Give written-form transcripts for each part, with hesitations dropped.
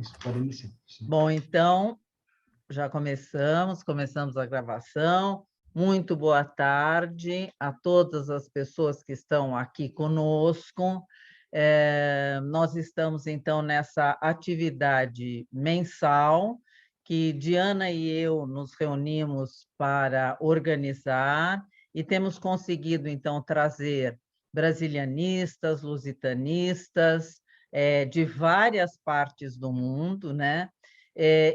Isso, pode iniciar. Sim. Bom, então, já começamos a gravação. Muito boa tarde a todas as pessoas que estão aqui conosco. Nós estamos, então, nessa atividade mensal que Diana e eu nos reunimos para organizar e temos conseguido, então, trazer brasilianistas, lusitanistas, de várias partes do mundo, né?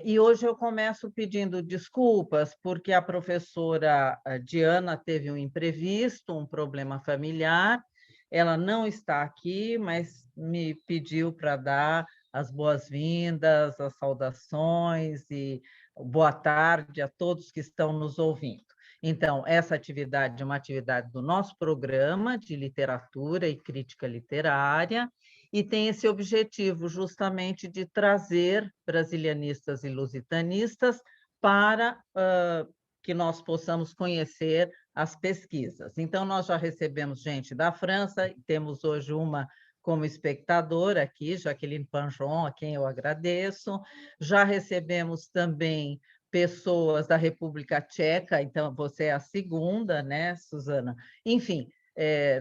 E hoje eu começo pedindo desculpas, porque a professora Diana teve um imprevisto, um problema familiar. Ela não está aqui, mas me pediu para dar as boas-vindas, as saudações e boa tarde a todos que estão nos ouvindo. Então, essa atividade é uma atividade do nosso programa de literatura e crítica literária, e tem esse objetivo justamente de trazer brasilianistas e lusitanistas para que nós possamos conhecer as pesquisas. Então, nós já recebemos gente da França, temos hoje uma como espectadora aqui, Jaqueline Panjon, a quem eu agradeço. Já recebemos também pessoas da República Tcheca, então você é a segunda, né, Suzana? Enfim,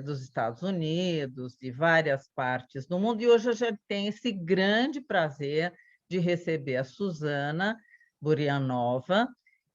dos Estados Unidos, de várias partes do mundo, e hoje a gente tem esse grande prazer de receber a Suzana Burianova,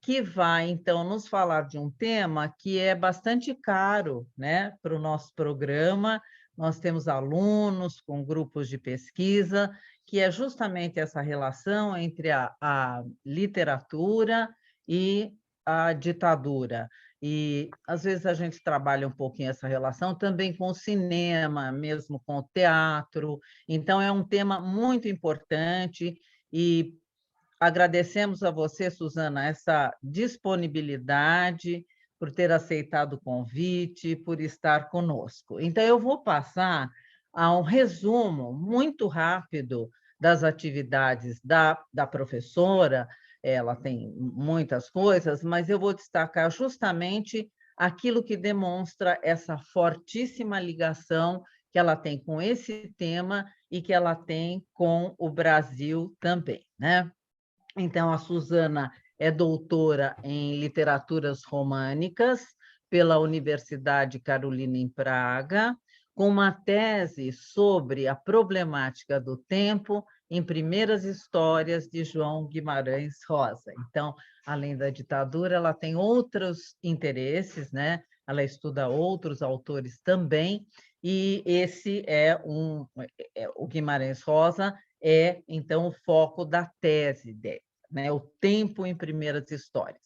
que vai, então, nos falar de um tema que é bastante caro, né, para o nosso programa. Nós temos alunos com grupos de pesquisa, que é justamente essa relação entre a literatura e a ditadura. E, às vezes, a gente trabalha um pouquinho essa relação também com o cinema, mesmo com o teatro. Então, é um tema muito importante e agradecemos a você, Suzana, essa disponibilidade, por ter aceitado o convite, por estar conosco. Então, eu vou passar a um resumo muito rápido das atividades da professora. Ela tem muitas coisas, mas eu vou destacar justamente aquilo que demonstra essa fortíssima ligação que ela tem com esse tema e que ela tem com o Brasil também, né? Então, a Suzana é doutora em literaturas românicas pela Universidade Carolina em Praga, com uma tese sobre a problemática do tempo em primeiras histórias de João Guimarães Rosa. Então, além da ditadura, ela tem outros interesses, né? Ela estuda outros autores também, e esse o Guimarães Rosa é, então, o foco da tese dele, né? O tempo em primeiras histórias.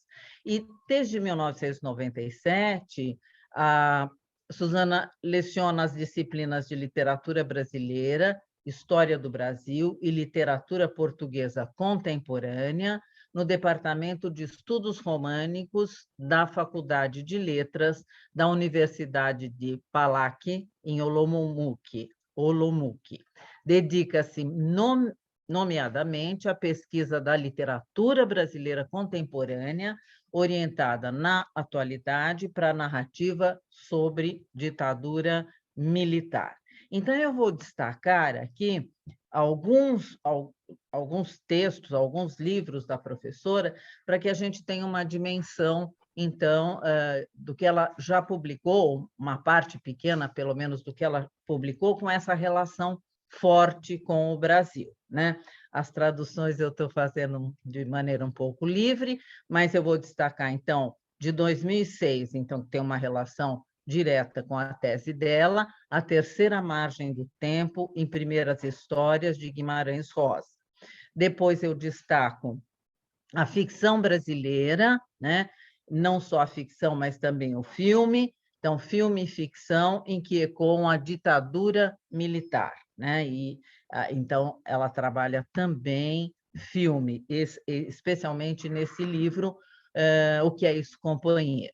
E, desde 1997, a Suzana leciona as disciplinas de literatura brasileira, história do Brasil e literatura portuguesa contemporânea no Departamento de Estudos Românicos da Faculdade de Letras da Universidade de Palaque, em Olomouc. Dedica-se nomeadamente à pesquisa da literatura brasileira contemporânea, orientada na atualidade para a narrativa sobre ditadura militar. Então, eu vou destacar aqui alguns textos, alguns livros da professora, para que a gente tenha uma dimensão, então, do que ela já publicou, uma parte pequena, pelo menos, do que ela publicou, com essa relação forte com o Brasil, né? As traduções eu estou fazendo de maneira um pouco livre, mas eu vou destacar, então, de 2006, então, que tem uma relação direta com a tese dela, A Terceira Margem do Tempo em Primeiras Histórias de Guimarães Rosa. Depois eu destaco a ficção brasileira, né? Não só a ficção, mas também o filme. Então, filme e ficção em que ecoam a ditadura militar, né? E, então, ela trabalha também filme, especialmente nesse livro, O que é isso, companheiro?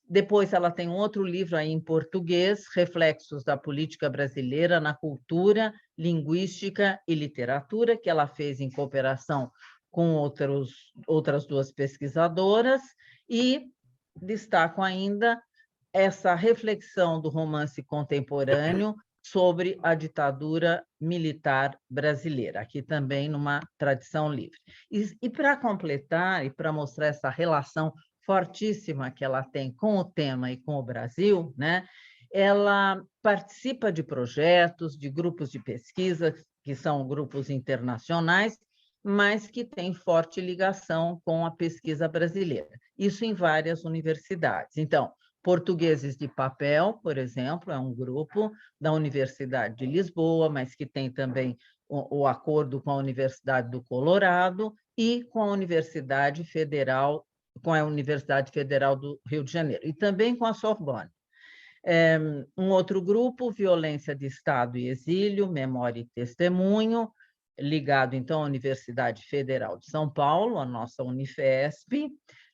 Depois, ela tem um outro livro aí em português, Reflexos da Política Brasileira na Cultura, Linguística e Literatura, que ela fez em cooperação com outras duas pesquisadoras, e destaco ainda essa reflexão do romance contemporâneo sobre a ditadura militar brasileira, aqui também numa tradição livre. E para completar e para mostrar essa relação fortíssima que ela tem com o tema e com o Brasil, né, ela participa de projetos, de grupos de pesquisa, que são grupos internacionais, mas que têm forte ligação com a pesquisa brasileira. Isso em várias universidades. Então, Portugueses de Papel, por exemplo, é um grupo da Universidade de Lisboa, mas que tem também o acordo com a Universidade do Colorado e com a Universidade Federal do Rio de Janeiro, e também com a Sorbonne. Um outro grupo, Violência de Estado e Exílio, Memória e Testemunho, ligado, então, à Universidade Federal de São Paulo, a nossa Unifesp.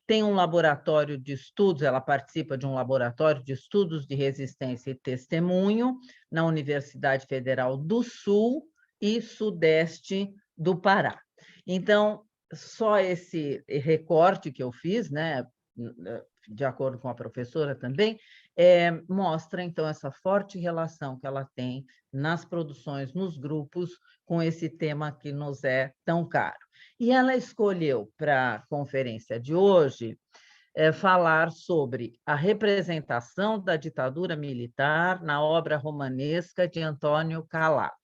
Tem um laboratório de estudos, ela participa de um laboratório de estudos de resistência e testemunho na Universidade Federal do Sul e Sudeste do Pará. Então, só esse recorte que eu fiz, né, de acordo com a professora também, mostra, então, essa forte relação que ela tem nas produções, nos grupos, com esse tema que nos é tão caro. E ela escolheu, para a conferência de hoje, falar sobre a representação da ditadura militar na obra romanesca de Antônio Calado.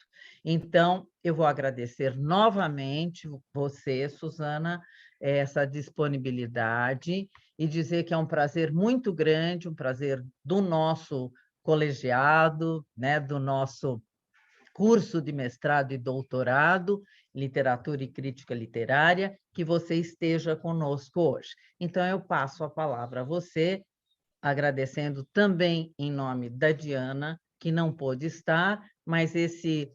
Então, eu vou agradecer novamente você, Suzana, essa disponibilidade e dizer que é um prazer muito grande, um prazer do nosso colegiado, né, do nosso curso de mestrado e doutorado, Literatura e Crítica Literária, que você esteja conosco hoje. Então, eu passo a palavra a você, agradecendo também em nome da Diana, que não pôde estar, mas esse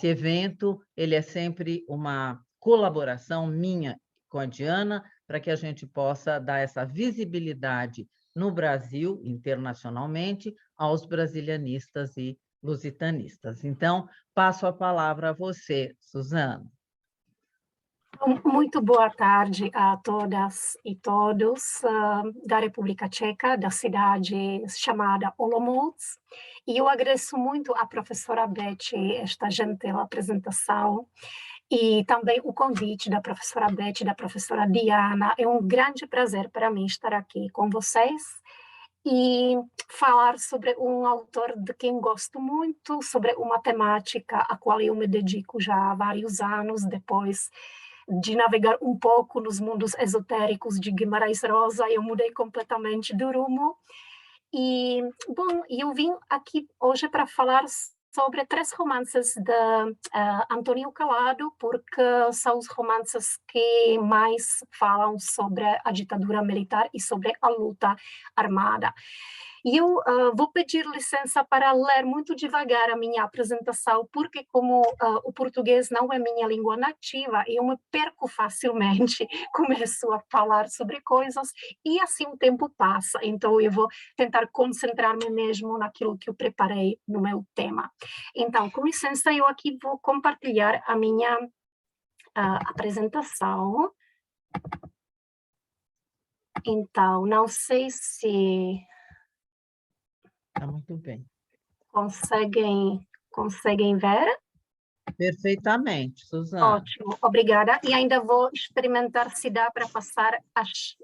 evento ele é sempre uma colaboração minha com a Diana, para que a gente possa dar essa visibilidade no Brasil, internacionalmente, aos brasilianistas e lusitanistas. Então, passo a palavra a você, Suzana. Muito boa tarde a todas e todos da República Tcheca, da cidade chamada Olomouc. E eu agradeço muito à professora Beth esta gentil apresentação e também o convite da professora Beth e da professora Diana. É um grande prazer para mim estar aqui com vocês e falar sobre um autor de quem gosto muito, sobre uma temática a qual eu me dedico já há vários anos, depois de navegar um pouco nos mundos esotéricos de Guimarães Rosa, eu mudei completamente de rumo. E, bom, eu vim aqui hoje para falar sobre 3 romances de Antônio Calado, porque são os romances que mais falam sobre a ditadura militar e sobre a luta armada. E eu vou pedir licença para ler muito devagar a minha apresentação, porque como o português não é minha língua nativa, eu me perco facilmente, começo a falar sobre coisas e assim o tempo passa. Então eu vou tentar concentrar-me mesmo naquilo que eu preparei no meu tema. Então, com licença, eu aqui vou compartilhar a minha apresentação. Então, não sei se... Muito bem. Conseguem ver? Perfeitamente, Suzana. Ótimo, obrigada. E ainda vou experimentar se dá para passar as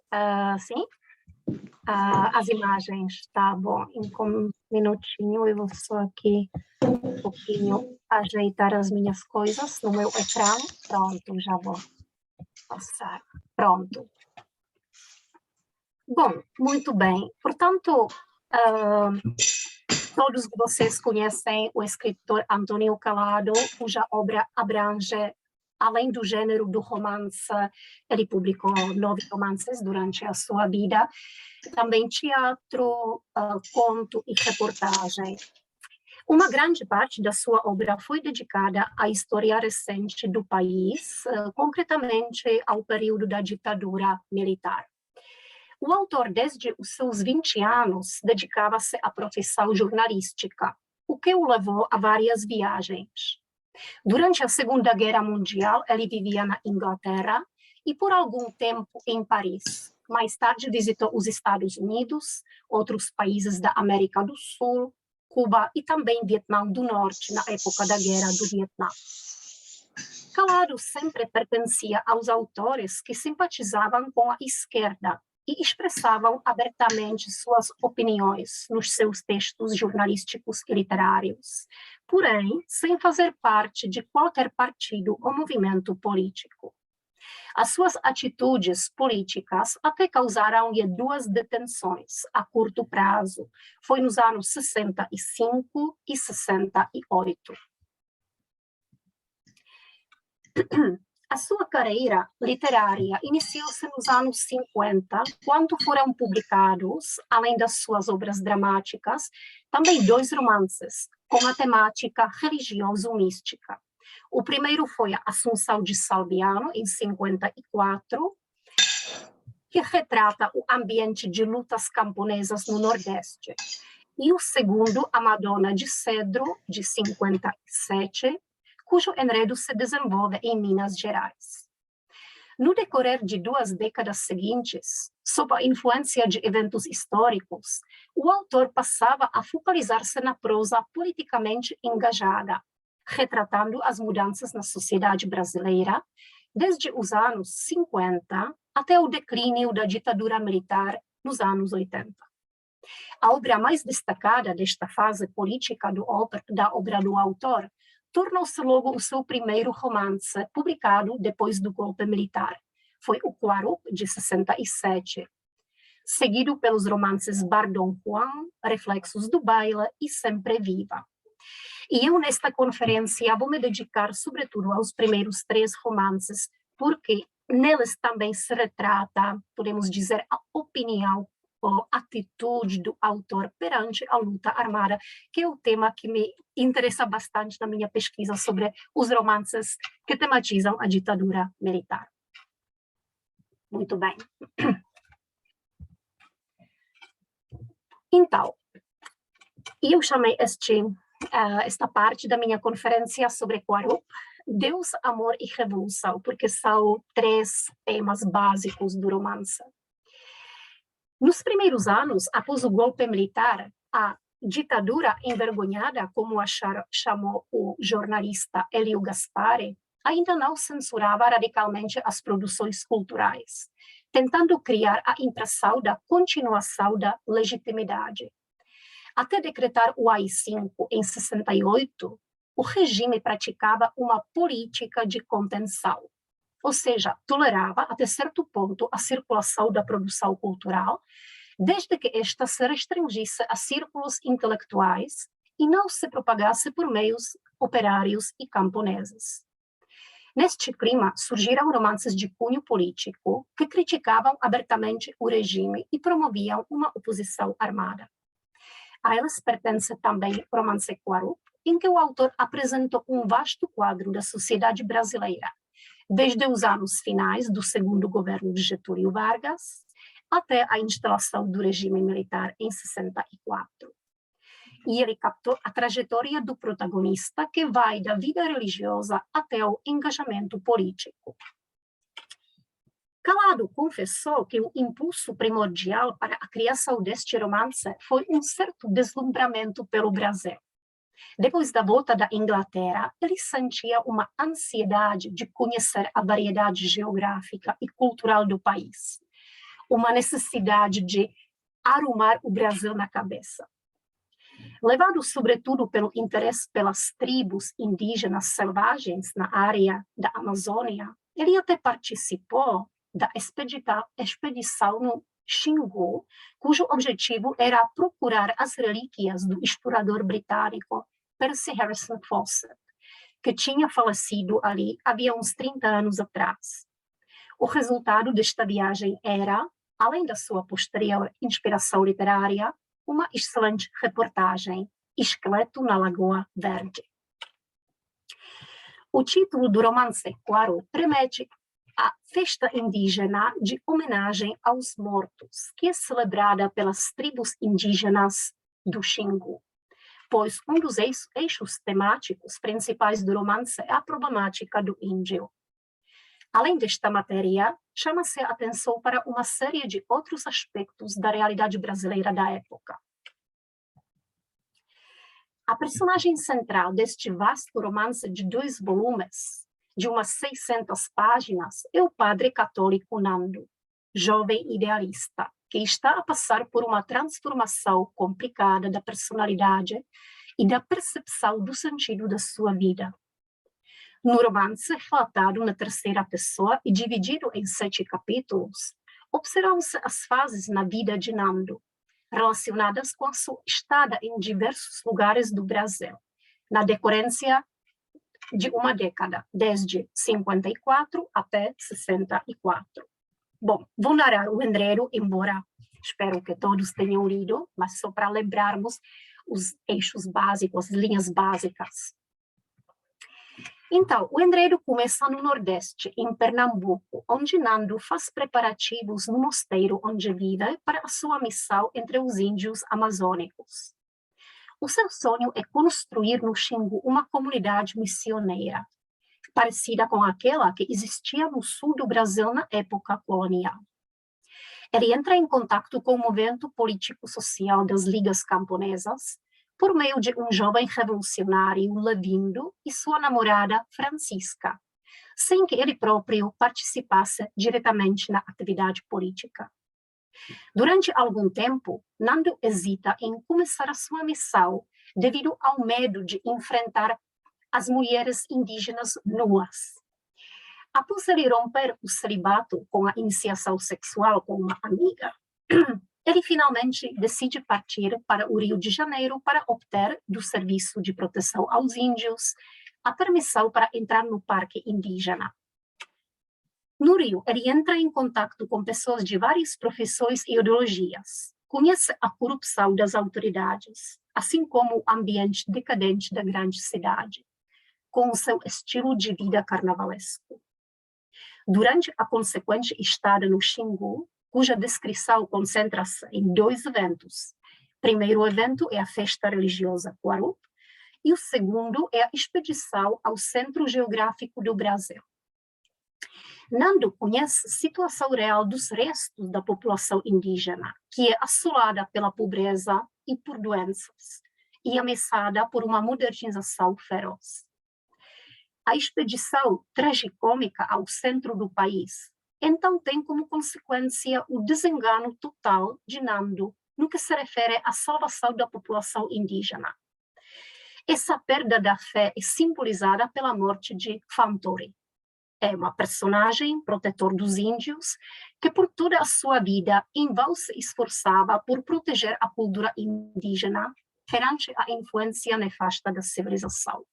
imagens, tá bom? Em um minutinho eu vou só aqui um pouquinho ajeitar as minhas coisas no meu ecrã. Pronto, já vou passar. Pronto. Bom, muito bem. Portanto, todos vocês conhecem o escritor Antônio Calado, cuja obra abrange, além do gênero do romance, ele publicou 9 romances durante a sua vida, também teatro, conto e reportagem. Uma grande parte da sua obra foi dedicada à história recente do país, concretamente ao período da ditadura militar. O autor, desde os seus 20 anos, dedicava-se à profissão jornalística, o que o levou a várias viagens. Durante a Segunda Guerra Mundial, ele vivia na Inglaterra e por algum tempo em Paris. Mais tarde visitou os Estados Unidos, outros países da América do Sul, Cuba e também Vietnã do Norte, na época da Guerra do Vietnã. Calado sempre pertencia aos autores que simpatizavam com a esquerda e expressavam abertamente suas opiniões nos seus textos jornalísticos e literários, porém, sem fazer parte de qualquer partido ou movimento político. As suas atitudes políticas até causaram-lhe 2 detenções a curto prazo. Foi nos anos 65 e 68. A sua carreira literária iniciou-se nos anos 50, quando foram publicados, além das suas obras dramáticas, também 2 romances com a temática religioso-mística. O primeiro foi a Assunção de Salviano, em 54, que retrata o ambiente de lutas camponesas no Nordeste. E o segundo, A Madonna de Cedro, de 57, cujo enredo se desenvolve em Minas Gerais. No decorrer de 2 décadas seguintes, sob a influência de eventos históricos, o autor passava a focalizar-se na prosa politicamente engajada, retratando as mudanças na sociedade brasileira, desde os anos 50 até o declínio da ditadura militar nos anos 80. A obra mais destacada desta fase política da obra do autor tornou-se logo o seu primeiro romance, publicado depois do golpe militar. Foi o Quarup, de 67, seguido pelos romances Bar Dom Juan, Reflexos do Baile e Sempre Viva. E eu, nesta conferência, vou me dedicar, sobretudo, aos primeiros 3 romances, porque neles também se retrata, podemos dizer, a opinião ou atitude do autor perante a luta armada, que é o tema que me interessa bastante na minha pesquisa sobre os romances que tematizam a ditadura militar. Muito bem. Então, eu chamei esta parte da minha conferência sobre Quarup, Deus, Amor e Revolução, porque são 3 temas básicos do romance. Nos primeiros anos, após o golpe militar, a ditadura envergonhada, como a chamou o jornalista Elio Gaspari, ainda não censurava radicalmente as produções culturais, tentando criar a impressão da continuação da legitimidade. Até decretar o AI-5 em 68, o regime praticava uma política de contenção, ou seja, tolerava até certo ponto a circulação da produção cultural, desde que esta se restringisse a círculos intelectuais e não se propagasse por meios operários e camponeses. Neste clima, surgiram romances de cunho político que criticavam abertamente o regime e promoviam uma oposição armada. A elas pertence também o romance Quarup, em que o autor apresentou um vasto quadro da sociedade brasileira, desde os anos finais do segundo governo de Getúlio Vargas até a instalação do regime militar em 64. E ele captou a trajetória do protagonista, que vai da vida religiosa até o engajamento político. Calado confessou que o impulso primordial para a criação deste romance foi um certo deslumbramento pelo Brasil. Depois da volta da Inglaterra, ele sentia uma ansiedade de conhecer a variedade geográfica e cultural do país, uma necessidade de arrumar o Brasil na cabeça. Levado sobretudo pelo interesse pelas tribos indígenas selvagens na área da Amazônia, ele até participou da expedição no Xingu, cujo objetivo era procurar as relíquias do explorador britânico Percy Harrison Fawcett, que tinha falecido ali havia uns 30 anos atrás. O resultado desta viagem era, além da sua posterior inspiração literária, uma excelente reportagem, Esqueleto na Lagoa Verde. O título do romance Quarup remete à festa indígena de homenagem aos mortos, que é celebrada pelas tribos indígenas do Xingu, pois um dos eixos temáticos principais do romance é a problemática do índio. Além desta matéria, chama-se a atenção para uma série de outros aspectos da realidade brasileira da época. A personagem central deste vasto romance de 2 volumes, de umas 600 páginas, é o padre católico Nando, jovem idealista, que está a passar por uma transformação complicada da personalidade e da percepção do sentido da sua vida. No romance, relatado na terceira pessoa e dividido em 7 capítulos, observam-se as fases na vida de Nando, relacionadas com a sua estada em diversos lugares do Brasil, na decorrência de uma década, desde 54 até 64. Bom, vou narrar o enredo, embora espero que todos tenham lido, mas só para lembrarmos os eixos básicos, as linhas básicas. Então, o enredo começa no Nordeste, em Pernambuco, onde Nando faz preparativos no mosteiro onde vive para a sua missão entre os índios amazônicos. O seu sonho é construir no Xingu uma comunidade missioneira, parecida com aquela que existia no sul do Brasil na época colonial. Ele entra em contato com o movimento político-social das ligas camponesas por meio de um jovem revolucionário, Lavindo, e sua namorada, Francisca, sem que ele próprio participasse diretamente na atividade política. Durante algum tempo, Nando hesita em começar a sua missão devido ao medo de enfrentar as mulheres indígenas nuas. Após ele romper o celibato com a iniciação sexual com uma amiga, ele finalmente decide partir para o Rio de Janeiro para obter do Serviço de Proteção aos Índios a permissão para entrar no Parque Indígena. No Rio, ele entra em contato com pessoas de várias profissões e ideologias, conhece a corrupção das autoridades, assim como o ambiente decadente da grande cidade, com o seu estilo de vida carnavalesco. Durante a consequente estada no Xingu, cuja descrição concentra-se em 2 eventos. O primeiro evento é a festa religiosa Quarup, e o segundo é a expedição ao Centro Geográfico do Brasil. Nando conhece a situação real dos restos da população indígena, que é assolada pela pobreza e por doenças, e ameaçada por uma modernização feroz. A expedição tragicômica ao centro do país, então tem como consequência o desengano total de Nando no que se refere à salvação da população indígena. Essa perda da fé é simbolizada pela morte de Fantori. É uma personagem protetor dos índios que por toda a sua vida em vão se esforçava por proteger a cultura indígena perante a influência nefasta da civilização.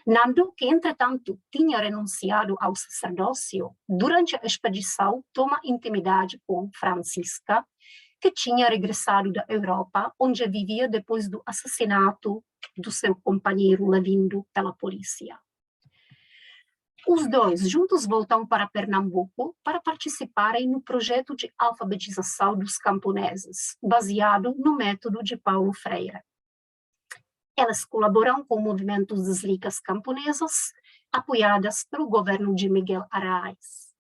Nando, que entretanto tinha renunciado ao sacerdócio, durante a expedição toma intimidade com Francisca, que tinha regressado da Europa, onde vivia depois do assassinato do seu companheiro Lavindo pela polícia. Os dois juntos voltam para Pernambuco para participarem no projeto de alfabetização dos camponeses, baseado no método de Paulo Freire. Elas colaboram com movimentos das ligas camponesas, apoiadas pelo governo de Miguel Arraes.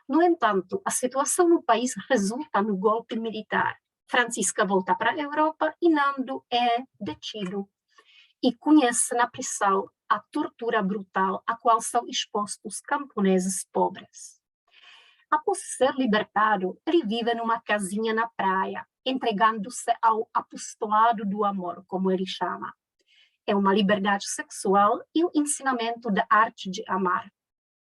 No entanto, a situação no país resulta no golpe militar. Francisca volta para a Europa e Nando é detido e conhece na prisão a tortura brutal a qual são expostos camponeses pobres. Após ser libertado, ele vive numa casinha na praia, entregando-se ao apostolado do amor, como ele chama. É uma liberdade sexual e o ensinamento da arte de amar,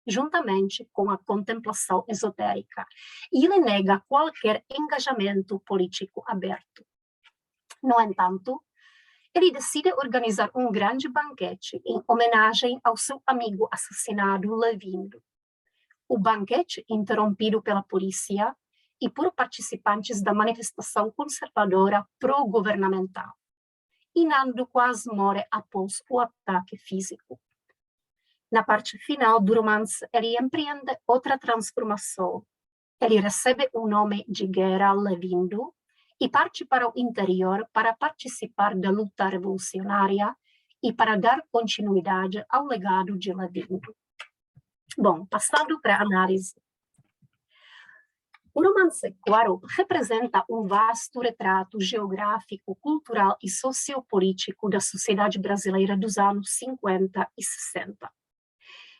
juntamente com a contemplação esotérica. E ele nega qualquer engajamento político aberto. No entanto, ele decide organizar um grande banquete em homenagem ao seu amigo assassinado Lavindo. O banquete, interrompido pela polícia e por participantes da manifestação conservadora pró-governamental. E Nando quase morre após o ataque físico. Na parte final do romance, ele empreende outra transformação. Ele recebe o nome de Guerra Lavindo e parte para o interior para participar da luta revolucionária e para dar continuidade ao legado de Lavindo. Bom, passando para a análise. O romance Quarto representa um vasto retrato geográfico, cultural e sociopolítico da sociedade brasileira dos anos 50 e 60.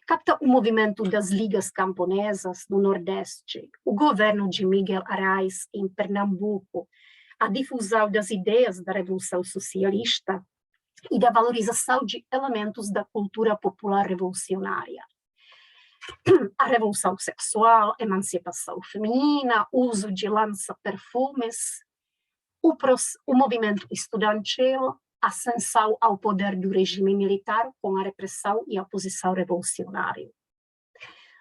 Capta o movimento das ligas camponesas no Nordeste, o governo de Miguel Arraes em Pernambuco, a difusão das ideias da Revolução Socialista e da valorização de elementos da cultura popular revolucionária. A revolução sexual, emancipação feminina, uso de lança-perfumes, o movimento estudantil, ascensão ao poder do regime militar com a repressão e a oposição revolucionária.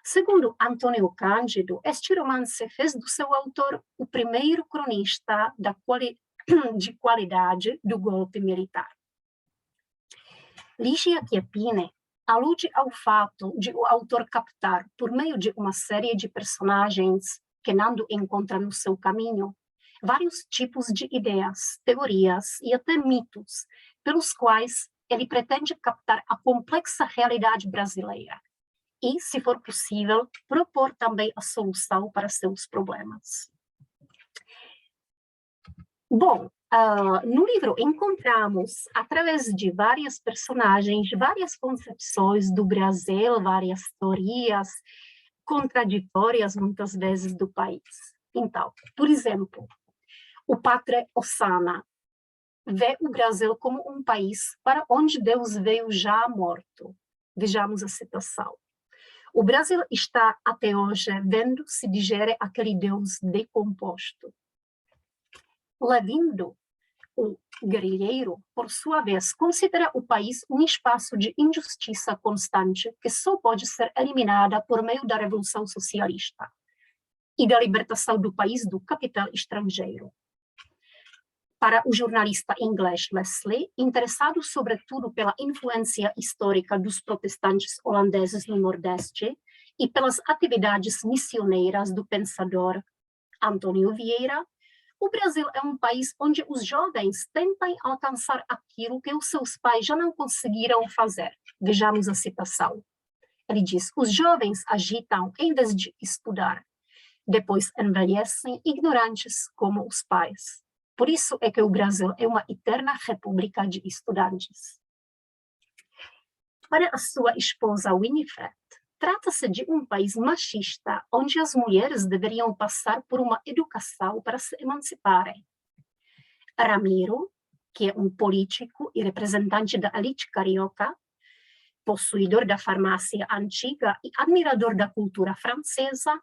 Segundo Antônio Cândido, este romance fez do seu autor o primeiro cronista de qualidade do golpe militar. Ligia Chiappini alude ao fato de o autor captar, por meio de uma série de personagens que Nando encontra no seu caminho, vários tipos de ideias, teorias e até mitos, pelos quais ele pretende captar a complexa realidade brasileira e, se for possível, propor também a solução para seus problemas. Bom, no livro encontramos, através de várias personagens, várias concepções do Brasil, várias teorias contraditórias, muitas vezes, do país. Então, por exemplo, o Padre Osana vê o Brasil como um país para onde Deus veio já morto. Vejamos a citação. O Brasil está, até hoje, vendo se digere aquele Deus decomposto. Levindo, o guerrilheiro, por sua vez, considera o país um espaço de injustiça constante que só pode ser eliminada por meio da Revolução Socialista e da libertação do país do capital estrangeiro. Para o jornalista inglês Leslie, interessado sobretudo pela influência histórica dos protestantes holandeses no Nordeste e pelas atividades missioneiras do pensador Antônio Vieira, o Brasil é um país onde os jovens tentam alcançar aquilo que os seus pais já não conseguiram fazer. Vejamos a citação. Ele diz: os jovens agitam em vez de estudar, depois envelhecem ignorantes como os pais. Por isso é que o Brasil é uma eterna república de estudantes. Para a sua esposa Winifred, trata-se de um país machista, onde as mulheres deveriam passar por uma educação para se emanciparem. Ramiro, que é um político e representante da elite carioca, possuidor da farmácia antiga e admirador da cultura francesa,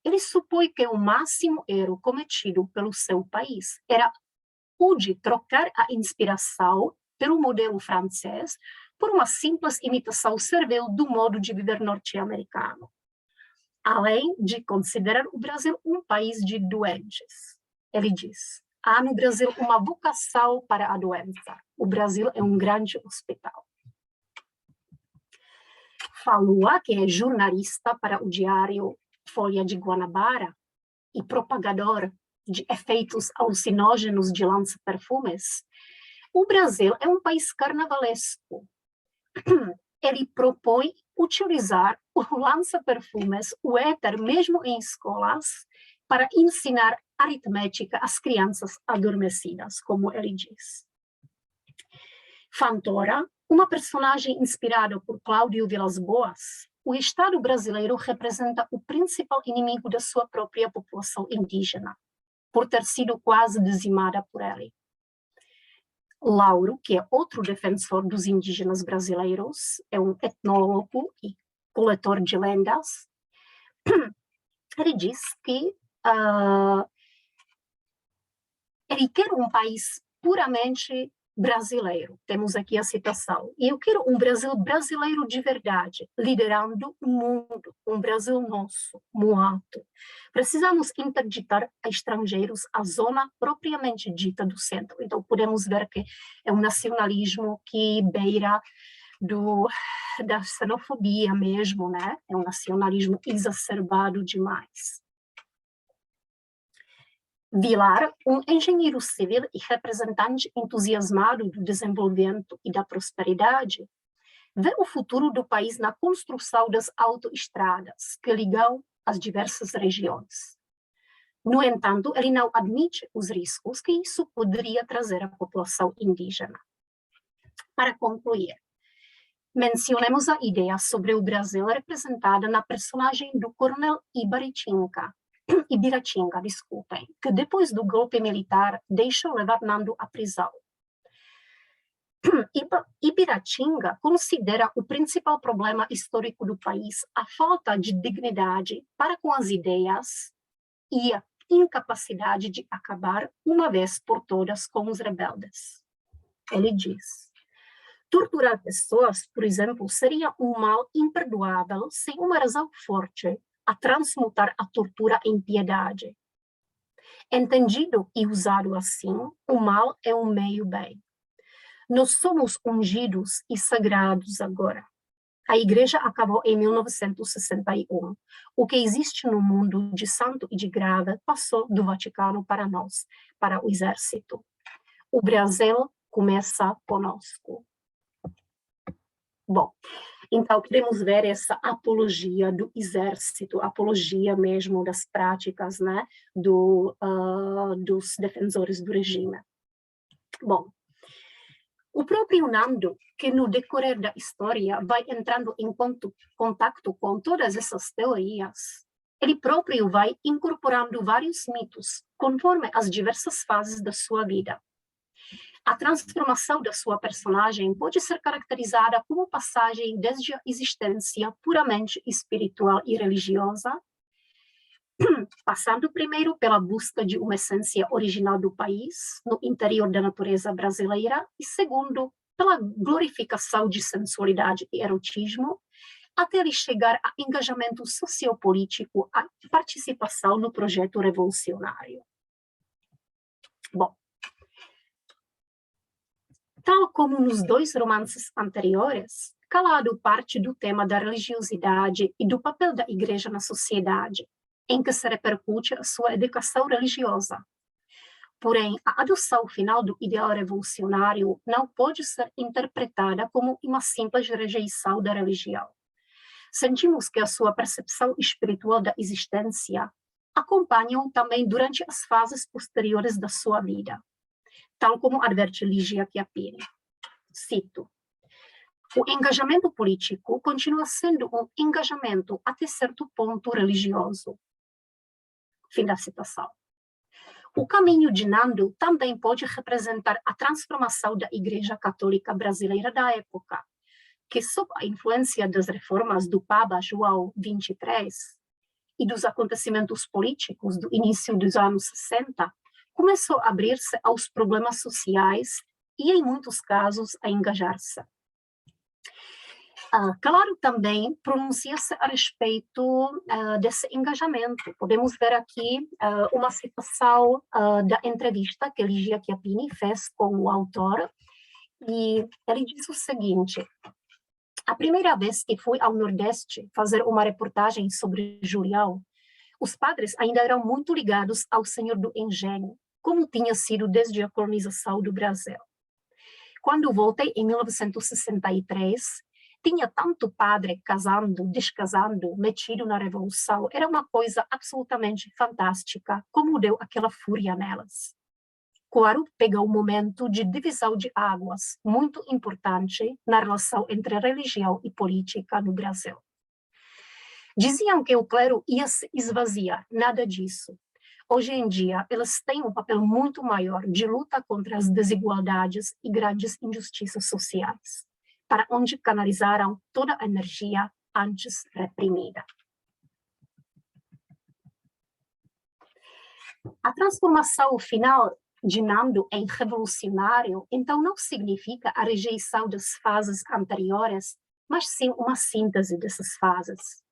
ele supõe que o máximo erro cometido pelo seu país era o de trocar a inspiração pelo modelo francês por uma simples imitação servil do modo de viver norte-americano, além de considerar o Brasil um país de doentes. Ele diz: há no Brasil uma vocação para a doença. O Brasil é um grande hospital. Falua, que é jornalista para o diário Folha de Guanabara e propagador de efeitos alucinógenos de lança-perfumes, o Brasil é um país carnavalesco. Ele propõe utilizar o lança-perfumes, o éter, mesmo em escolas, para ensinar aritmética às crianças adormecidas, como ele diz. Fantora, uma personagem inspirada por Cláudio Vilas-Boas, o Estado brasileiro representa o principal inimigo da sua própria população indígena, por ter sido quase dizimada por ele. Lauro, que é outro defensor dos indígenas brasileiros, é um etnólogo e coletor de lendas, ele diz que ele quer um país puramente brasileiro. Temos aqui a citação. E eu quero um Brasil brasileiro de verdade, liderando o mundo, um Brasil nosso, muato. Precisamos interditar a estrangeiros a zona propriamente dita do centro. Então, podemos ver que é um nacionalismo que beira da xenofobia mesmo, né? É um nacionalismo exacerbado demais. Vilar, um engenheiro civil e representante entusiasmado do desenvolvimento e da prosperidade, vê o futuro do país na construção das autoestradas que ligam as diversas regiões. No entanto, ele não admite os riscos que isso poderia trazer à população indígena. Para concluir, mencionemos a ideia sobre o Brasil representada na personagem do coronel Ibiratinga, desculpem, que depois do golpe militar deixou levar Nando à prisão. Ibiratinga considera o principal problema histórico do país a falta de dignidade para com as ideias e a incapacidade de acabar uma vez por todas com os rebeldes. Ele diz: torturar pessoas, por exemplo, seria um mal imperdoável sem uma razão forte a transmutar a tortura em piedade. Entendido e usado assim, o mal é um meio-bem. Nós somos ungidos e sagrados agora. A Igreja acabou em 1961. O que existe no mundo de santo e de grave passou do Vaticano para nós, para o Exército. O Brasil começa conosco. Bom, então podemos ver essa apologia do Exército, apologia mesmo das práticas, né, dos defensores do regime. Bom, o próprio Nando, que no decorrer da história vai entrando em contato com todas essas teorias, ele próprio vai incorporando vários mitos, conforme as diversas fases da sua vida. A transformação da sua personagem pode ser caracterizada como passagem desde a existência puramente espiritual e religiosa, passando primeiro pela busca de uma essência original do país, no interior da natureza brasileira, e segundo, pela glorificação de sensualidade e erotismo, até ele chegar a engajamento sociopolítico, a participação no projeto revolucionário. Bom, tal como nos dois romances anteriores, Calado parte do tema da religiosidade e do papel da igreja na sociedade, em que se repercute a sua educação religiosa. Porém, a adoção final do ideal revolucionário não pode ser interpretada como uma simples rejeição da religião. Sentimos que a sua percepção espiritual da existência acompanham também durante as fases posteriores da sua vida, tal como adverte Ligia Chiappini. Cito: o engajamento político continua sendo um engajamento até certo ponto religioso. Fim da citação. O caminho de Nando também pode representar a transformação da Igreja Católica Brasileira da época, que sob a influência das reformas do Papa João XXIII e dos acontecimentos políticos do início dos anos 60, começou a abrir-se aos problemas sociais e, em muitos casos, a engajar-se. Calado também pronuncia-se a respeito desse engajamento. Podemos ver aqui uma citação da entrevista que Ligia Chiappini fez com o autor, e ele diz o seguinte: a primeira vez que fui ao Nordeste fazer uma reportagem sobre Julião, os padres ainda eram muito ligados ao Senhor do Engenho, como tinha sido desde a colonização do Brasil. Quando voltei em 1963, tinha tanto padre casando, descasando, metido na revolução, era uma coisa absolutamente fantástica, como deu aquela fúria nelas. Claro, pega um momento de divisão de águas, muito importante na relação entre religião e política no Brasil. Diziam que o clero ia se esvaziar, nada disso. Hoje em dia, eles têm um papel muito maior de luta contra as desigualdades e grandes injustiças sociais, para onde canalizaram toda a energia antes reprimida. A transformação final de Nando em revolucionário, então, não significa a rejeição das fases anteriores, mas sim uma síntese dessas fases.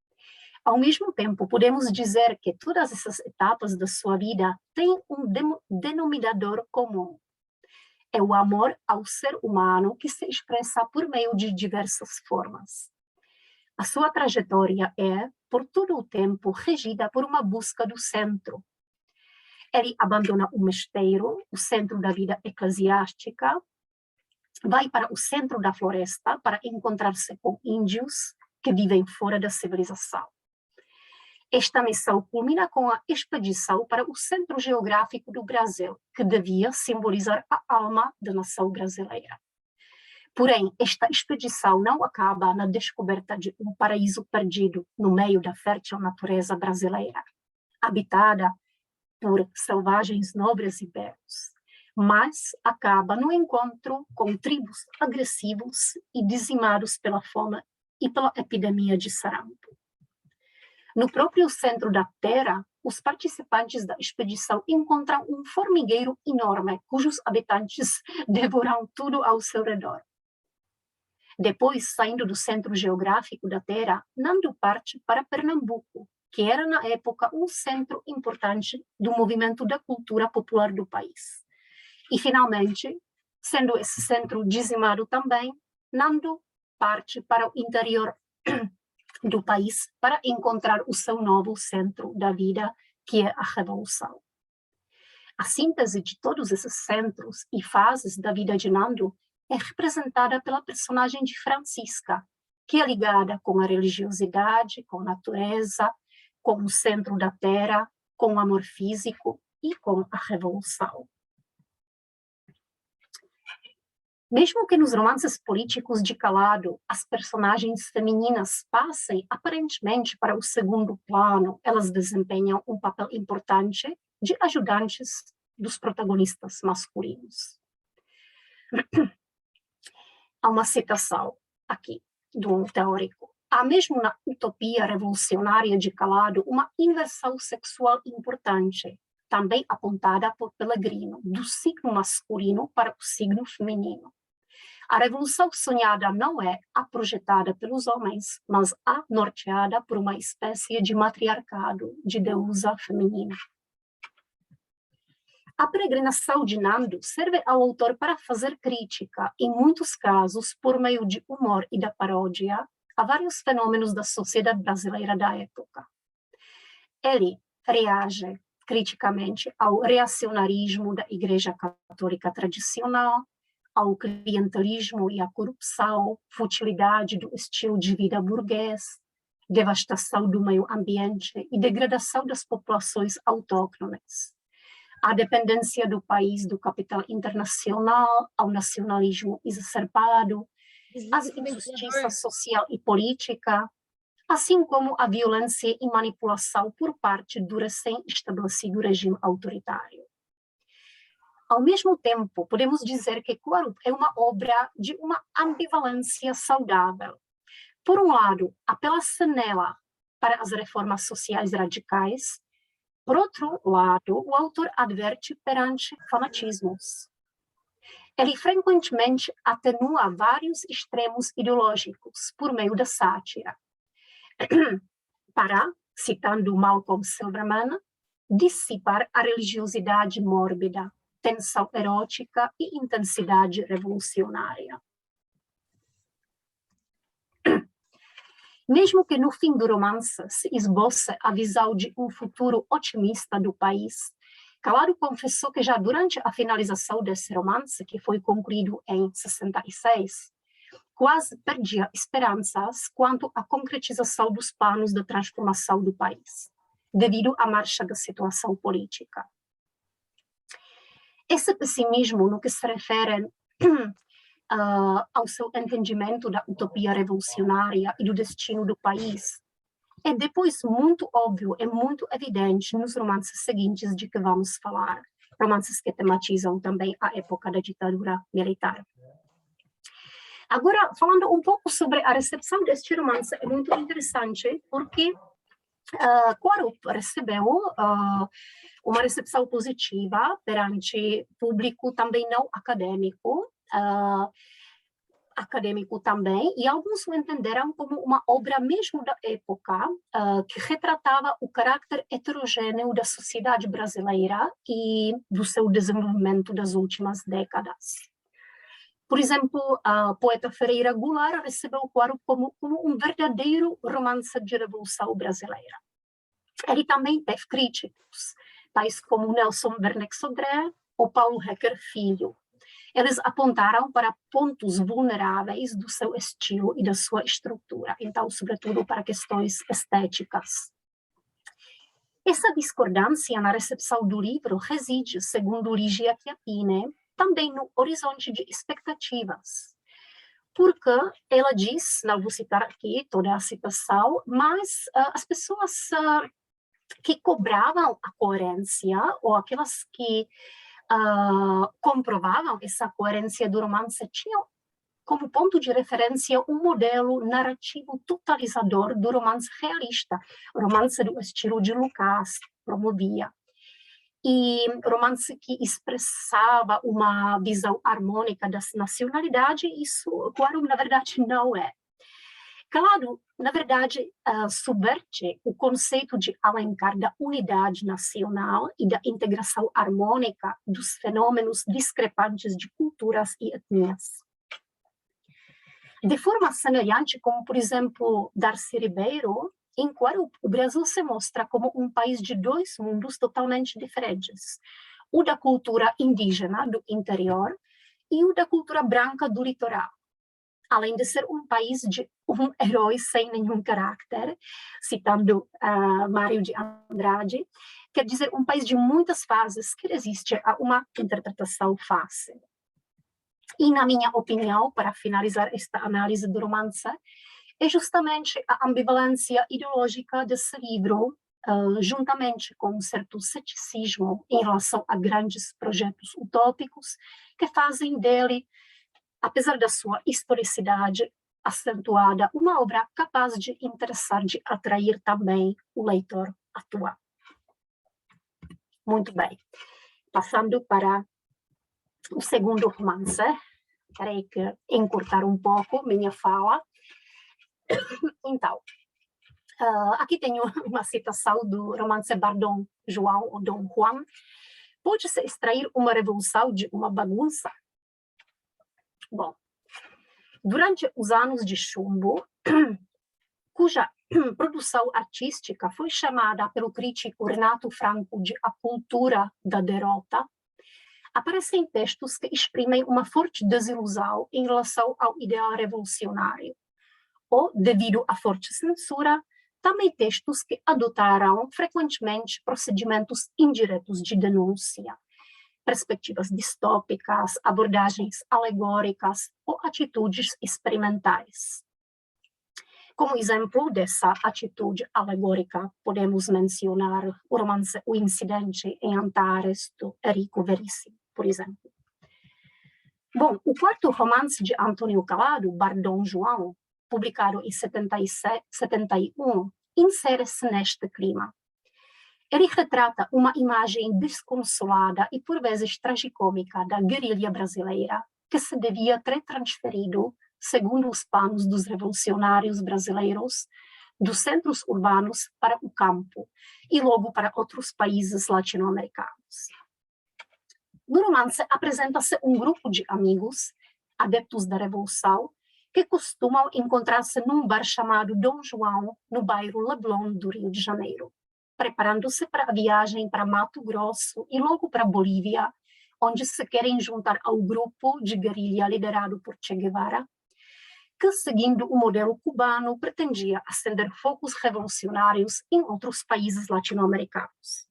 Ao mesmo tempo, podemos dizer que todas essas etapas da sua vida têm um denominador comum. É o amor ao ser humano que se expressa por meio de diversas formas. A sua trajetória é, por todo o tempo, regida por uma busca do centro. Ele abandona o mosteiro, o centro da vida eclesiástica, vai para o centro da floresta para encontrar-se com índios que vivem fora da civilização. Esta missão culmina com a expedição para o centro geográfico do Brasil, que devia simbolizar a alma da nação brasileira. Porém, esta expedição não acaba na descoberta de um paraíso perdido no meio da fértil natureza brasileira, habitada por selvagens nobres e belos, mas acaba no encontro com tribos agressivos e dizimados pela fome e pela epidemia de sarampo. No próprio centro da Terra, os participantes da expedição encontram um formigueiro enorme, cujos habitantes devoram tudo ao seu redor. Depois, saindo do centro geográfico da Terra, Nando parte para Pernambuco, que era na época um centro importante do movimento da cultura popular do país. E, finalmente, sendo esse centro dizimado também, Nando parte para o interior do país para encontrar o seu novo centro da vida, que é a Revolução. A síntese de todos esses centros e fases da vida de Nando é representada pela personagem de Francisca, que é ligada com a religiosidade, com a natureza, com o centro da Terra, com o amor físico e com a revolução. Mesmo que nos romances políticos de calado as personagens femininas passem aparentemente para o segundo plano, elas desempenham um papel importante de ajudantes dos protagonistas masculinos. Há uma citação aqui de um teórico. Há mesmo na utopia revolucionária de Calado uma inversão sexual importante, também apontada por Pellegrino, do signo masculino para o signo feminino. A revolução sonhada não é a projetada pelos homens, mas a norteada por uma espécie de matriarcado, de deusa feminina. A peregrinação de Nando serve ao autor para fazer crítica, em muitos casos por meio de humor e da paródia, a vários fenômenos da sociedade brasileira da época. Ele reage criticamente ao reacionarismo da Igreja Católica tradicional, ao clientelismo e à corrupção, futilidade do estilo de vida burguês, devastação do meio ambiente e degradação das populações autóctones, a dependência do país do capital internacional, ao nacionalismo exacerbado, às injustiças social e política, assim como a violência e manipulação por parte do recém-estabelecido regime autoritário. Ao mesmo tempo, podemos dizer que Quarup é uma obra de uma ambivalência saudável. Por um lado, apela-se nela para as reformas sociais radicais. Por outro lado, o autor adverte perante fanatismos. Ele frequentemente atenua vários extremos ideológicos por meio da sátira, para, citando Malcolm Silverman, dissipar a religiosidade mórbida, tensão erótica e intensidade revolucionária. Mesmo que no fim do romance se esboce a visão de um futuro otimista do país, Calado confessou que já durante a finalização desse romance, que foi concluído em 66, quase perdia esperanças quanto à concretização dos planos de transformação do país, devido à marcha da situação política. Esse pessimismo no que se refere ao seu entendimento da utopia revolucionária e do destino do país é depois muito óbvio, é muito evidente nos romances seguintes de que vamos falar, romances que tematizam também a época da ditadura militar. Agora, falando um pouco sobre a recepção deste romance, é muito interessante porque Quarup recebeu uma recepção positiva perante público também não acadêmico, acadêmico também, e alguns o entenderam como uma obra mesmo da época, que retratava o caráter heterogêneo da sociedade brasileira e do seu desenvolvimento das últimas décadas. Por exemplo, a poeta Ferreira Goulart recebeu o Quarup como um verdadeiro romance de revolução brasileira. Ele também teve críticos, tais como Nelson Werneck Sodré ou Paulo Hecker Filho. Eles apontaram para pontos vulneráveis do seu estilo e da sua estrutura, então, sobretudo, para questões estéticas. Essa discordância na recepção do livro reside, segundo Ligia Chiappine, também no horizonte de expectativas. Porque ela diz, não vou citar aqui toda a citação, mas as pessoas que cobravam a coerência, ou aquelas que comprovavam essa coerência do romance, tinham como ponto de referência um modelo narrativo totalizador do romance realista, romance do estilo de Lucas promovia. E romance que expressava uma visão harmônica da nacionalidade, isso Cuarón, na verdade, não é. Calado, na verdade, subverte o conceito de Alencar da unidade nacional e da integração harmônica dos fenômenos discrepantes de culturas e etnias. De forma semelhante, como, por exemplo, Darcy Ribeiro, em Cuarón, o Brasil se mostra como um país de dois mundos totalmente diferentes. O da cultura indígena do interior e o da cultura branca do litoral. Além de ser um país de um herói sem nenhum caráter, citando Mário de Andrade, quer dizer um país de muitas fases que resiste a uma interpretação fácil. E, na minha opinião, para finalizar esta análise do romance, é justamente a ambivalência ideológica desse livro, juntamente com um certo ceticismo em relação a grandes projetos utópicos, que fazem dele, apesar da sua historicidade acentuada, uma obra capaz de interessar, de atrair também o leitor atual. Muito bem. Passando para o segundo romance, terei que encurtar um pouco minha fala. Então, aqui tenho uma citação do romance Bardon João, ou Dom Juan. Pode-se extrair uma revolução de uma bagunça? Bom, durante os anos de chumbo, cuja produção artística foi chamada pelo crítico Renato Franco de a cultura da derrota, aparecem textos que exprimem uma forte desilusão em relação ao ideal revolucionário. Ou, devido à forte censura, também textos que adotaram frequentemente procedimentos indiretos de denúncia, perspectivas distópicas, abordagens alegóricas ou atitudes experimentais. Como exemplo dessa atitude alegórica, podemos mencionar o romance O Incidente em Antares, do Érico Veríssimo, por exemplo. Bom, o quarto romance de Antônio Calado, Bardon João, publicado em 71, insere-se neste clima. Ele retrata uma imagem desconsolada e por vezes tragicômica da guerrilha brasileira, que se devia ter transferido, segundo os planos dos revolucionários brasileiros, dos centros urbanos para o campo e logo para outros países latino-americanos. No romance apresenta-se um grupo de amigos, adeptos da Revolução, que costumam encontrar-se num bar chamado Dom João, no bairro Leblon do Rio de Janeiro, preparando-se para a viagem para Mato Grosso e logo para Bolívia, onde se querem juntar ao grupo de guerrilha liderado por Che Guevara, que, seguindo o modelo cubano, pretendia acender focos revolucionários em outros países latino-americanos.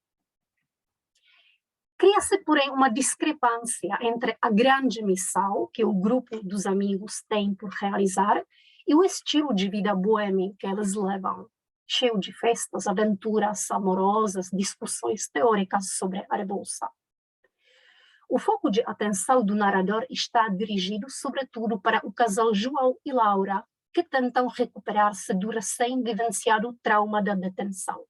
Cria-se, porém, uma discrepância entre a grande missão que o grupo dos amigos tem por realizar e o estilo de vida boêmio que eles levam, cheio de festas, aventuras amorosas, discussões teóricas sobre a Revolução. O foco de atenção do narrador está dirigido, sobretudo, para o casal João e Laura, que tentam recuperar-se do recém-vivenciado trauma da detenção.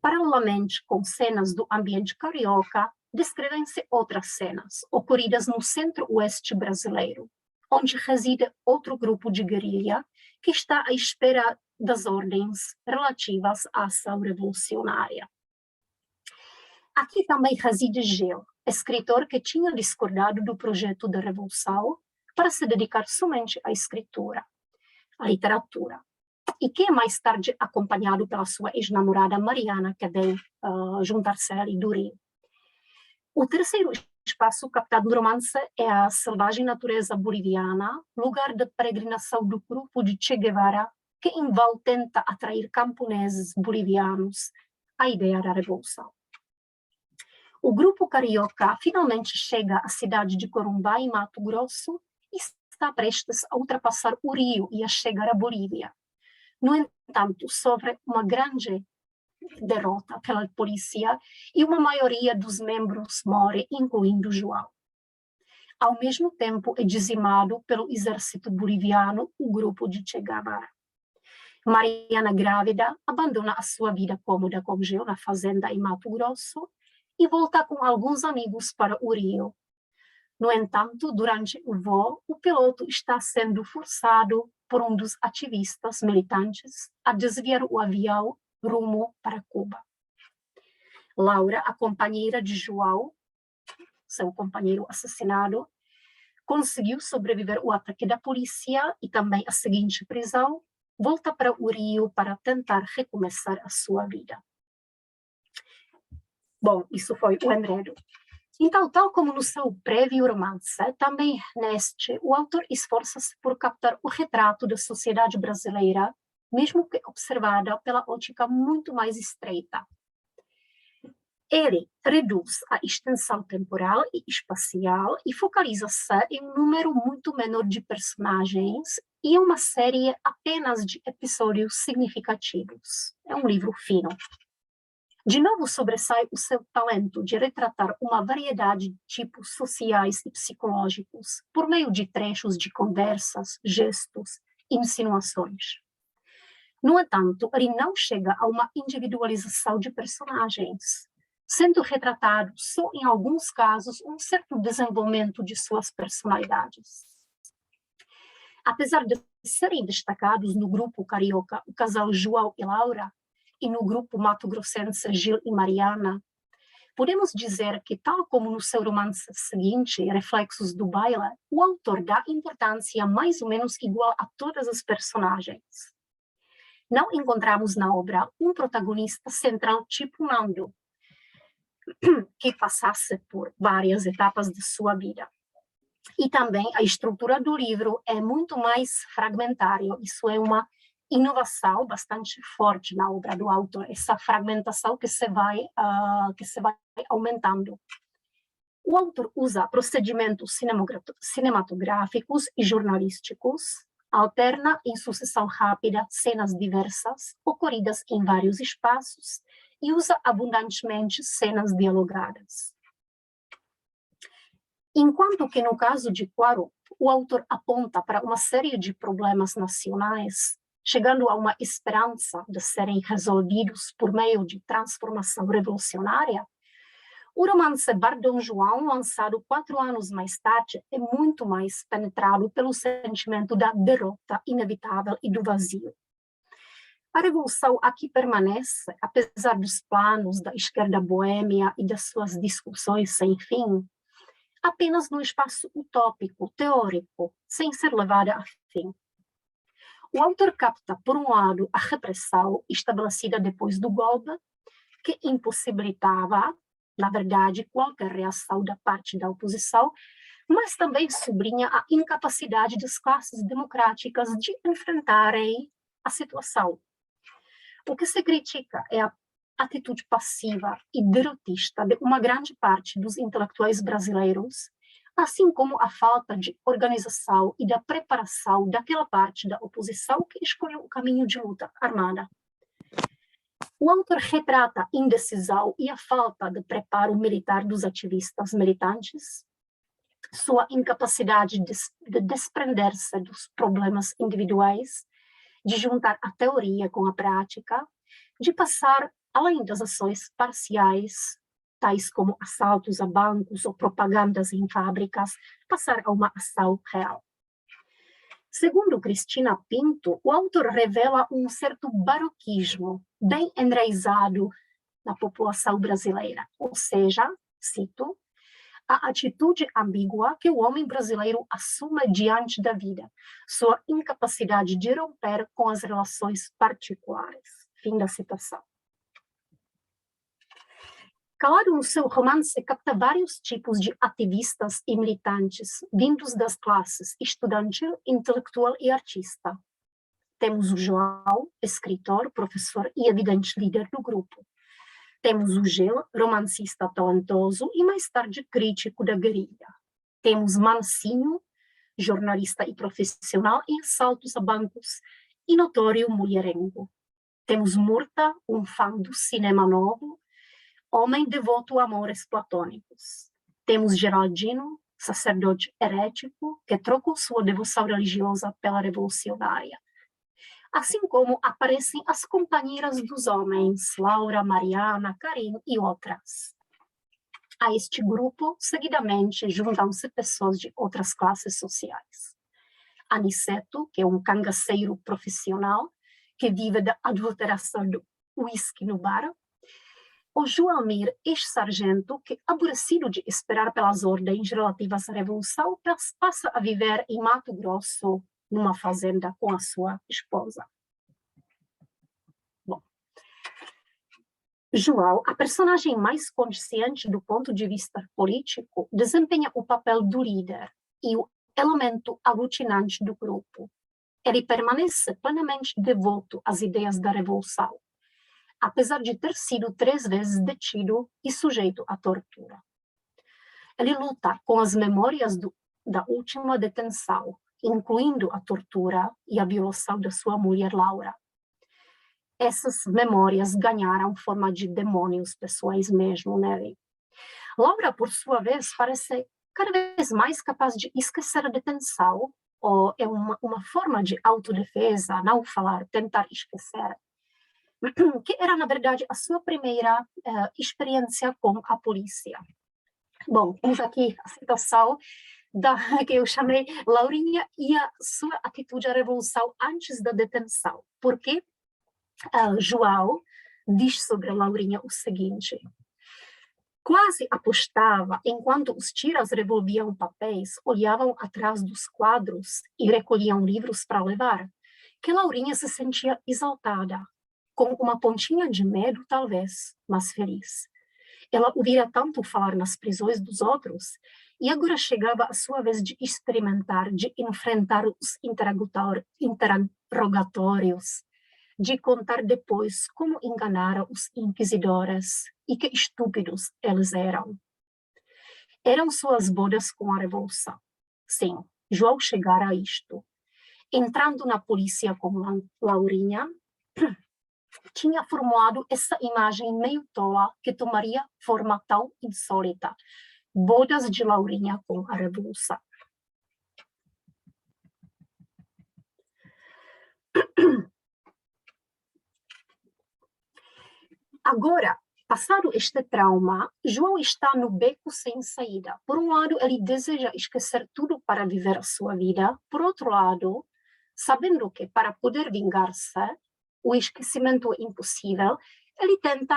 Paralelamente com cenas do ambiente carioca, descrevem-se outras cenas, ocorridas no centro-oeste brasileiro, onde reside outro grupo de guerrilha que está à espera das ordens relativas à ação revolucionária. Aqui também reside Gil, escritor que tinha discordado do projeto da Revolução para se dedicar somente à escritura, à literatura, e que é mais tarde acompanhado pela sua ex-namorada Mariana, que vem juntar-se a ele do Rio. O terceiro espaço captado no romance é a selvagem natureza boliviana, lugar de peregrinação do grupo de Che Guevara, que em vão tenta atrair camponeses bolivianos a ideia da revolução. O grupo carioca finalmente chega à cidade de Corumbá, em Mato Grosso, e está prestes a ultrapassar o rio e a chegar à Bolívia. No entanto, sofre uma grande derrota pela polícia e uma maioria dos membros morre, incluindo João. Ao mesmo tempo, é dizimado pelo exército boliviano o grupo de Che Guevara. Mariana, grávida, abandona a sua vida cômoda com Gil na fazenda em Mato Grosso e volta com alguns amigos para o Rio. No entanto, durante o voo, o piloto está sendo forçado por um dos ativistas militantes a desviar o avião rumo para Cuba. Laura, a companheira de João, seu companheiro assassinado, conseguiu sobreviver ao ataque da polícia e também à seguinte prisão, volta para o Rio para tentar recomeçar a sua vida. Bom, isso foi o enredo. Então, tal como no seu prévio romance, também neste, o autor esforça-se por captar o retrato da sociedade brasileira, mesmo que observada pela ótica muito mais estreita. Ele reduz a extensão temporal e espacial e focaliza-se em um número muito menor de personagens e uma série apenas de episódios significativos. É um livro fino. De novo sobressai o seu talento de retratar uma variedade de tipos sociais e psicológicos por meio de trechos de conversas, gestos, insinuações. No entanto, ele não chega a uma individualização de personagens, sendo retratado só em alguns casos um certo desenvolvimento de suas personalidades. Apesar de serem destacados no grupo carioca o casal João e Laura, e no grupo mato-grossense Gil e Mariana, podemos dizer que, tal como no seu romance seguinte, Reflexos do Baile, o autor dá importância mais ou menos igual a todas as personagens. Não encontramos na obra um protagonista central tipo Nando, que passasse por várias etapas de sua vida. E também a estrutura do livro é muito mais fragmentária. Isso é uma inovação bastante forte na obra do autor, essa fragmentação que se vai aumentando. O autor usa procedimentos cinematográficos e jornalísticos, alterna em sucessão rápida cenas diversas, ocorridas em vários espaços, e usa abundantemente cenas dialogadas. Enquanto que no caso de Poirot, o autor aponta para uma série de problemas nacionais, chegando a uma esperança de serem resolvidos por meio de transformação revolucionária, o romance Bar Dom João, lançado 4 anos mais tarde, é muito mais penetrado pelo sentimento da derrota inevitável e do vazio. A revolução aqui permanece, apesar dos planos da esquerda boêmia e das suas discussões sem fim, apenas no espaço utópico, teórico, sem ser levada a fim. O autor capta, por um lado, a repressão estabelecida depois do golpe, que impossibilitava, na verdade, qualquer reação da parte da oposição, mas também sublinha a incapacidade das classes democráticas de enfrentarem a situação. O que se critica é a atitude passiva e derrotista de uma grande parte dos intelectuais brasileiros, assim como a falta de organização e da preparação daquela parte da oposição que escolheu o caminho de luta armada. O autor retrata a indecisão e a falta de preparo militar dos ativistas militantes, sua incapacidade de desprender-se dos problemas individuais, de juntar a teoria com a prática, de passar além das ações parciais, tais como assaltos a bancos ou propagandas em fábricas, passar a uma ação real. Segundo Cristina Pinto, o autor revela um certo baroquismo bem enraizado na população brasileira, ou seja, cito, a atitude ambígua que o homem brasileiro assume diante da vida, sua incapacidade de romper com as relações particulares. Fim da citação. Calado no seu romance, capta vários tipos de ativistas e militantes, vindos das classes estudantil, intelectual e artista. Temos o João, escritor, professor e evidente líder do grupo. Temos o Gil, romancista talentoso e mais tarde crítico da guerrilha. Temos Mancinho, jornalista e profissional em assaltos a bancos e notório mulherengo. Temos Murta, um fã do cinema novo, homem devoto a amores platônicos. Temos Geraldino, sacerdote herético, que trocou sua devoção religiosa pela revolucionária. Assim como aparecem as companheiras dos homens, Laura, Mariana, Karim e outras. A este grupo, seguidamente, juntam-se pessoas de outras classes sociais. Aniceto, que é um cangaceiro profissional, que vive da adulteração do whisky no bar. O Joalmir, ex-sargento, que, aborrecido de esperar pelas ordens relativas à Revolução, passa a viver em Mato Grosso, numa fazenda com a sua esposa. Bom, João, a personagem mais consciente do ponto de vista político, desempenha o papel do líder e o elemento aglutinante do grupo. Ele permanece plenamente devoto às ideias da Revolução, apesar de ter sido 3 vezes detido e sujeito à tortura. Ele luta com as memórias da última detenção, incluindo a tortura e a violação da sua mulher Laura. Essas memórias ganharam forma de demônios pessoais mesmo nele. Laura, por sua vez, parece cada vez mais capaz de esquecer a detenção, ou é uma forma de autodefesa, não falar, tentar esquecer, que era, na verdade, a sua primeira experiência com a polícia. Bom, temos aqui a citação que eu chamei Laurinha e a sua atitude à revolução antes da detenção. Porque João diz sobre Laurinha o seguinte: quase apostava, enquanto os tiras revolviam papéis, olhavam atrás dos quadros e recolhiam livros para levar, que Laurinha se sentia exaltada, com uma pontinha de medo, talvez, mas feliz. Ela ouvira tanto falar nas prisões dos outros, e agora chegava a sua vez de experimentar, de enfrentar os interrogatórios, de contar depois como enganaram os inquisidores e que estúpidos eles eram. Eram suas bodas com a Revolução. Sim, João chegara a isto. Entrando na polícia com Laurinha, tinha formulado essa imagem meio tola que tomaria forma tão insólita. Bodas de Laurinha com a Revolução. Agora, passado este trauma, João está no beco sem saída. Por um lado, ele deseja esquecer tudo para viver a sua vida. Por outro lado, sabendo que para poder vingar-se, o esquecimento é impossível, ele tenta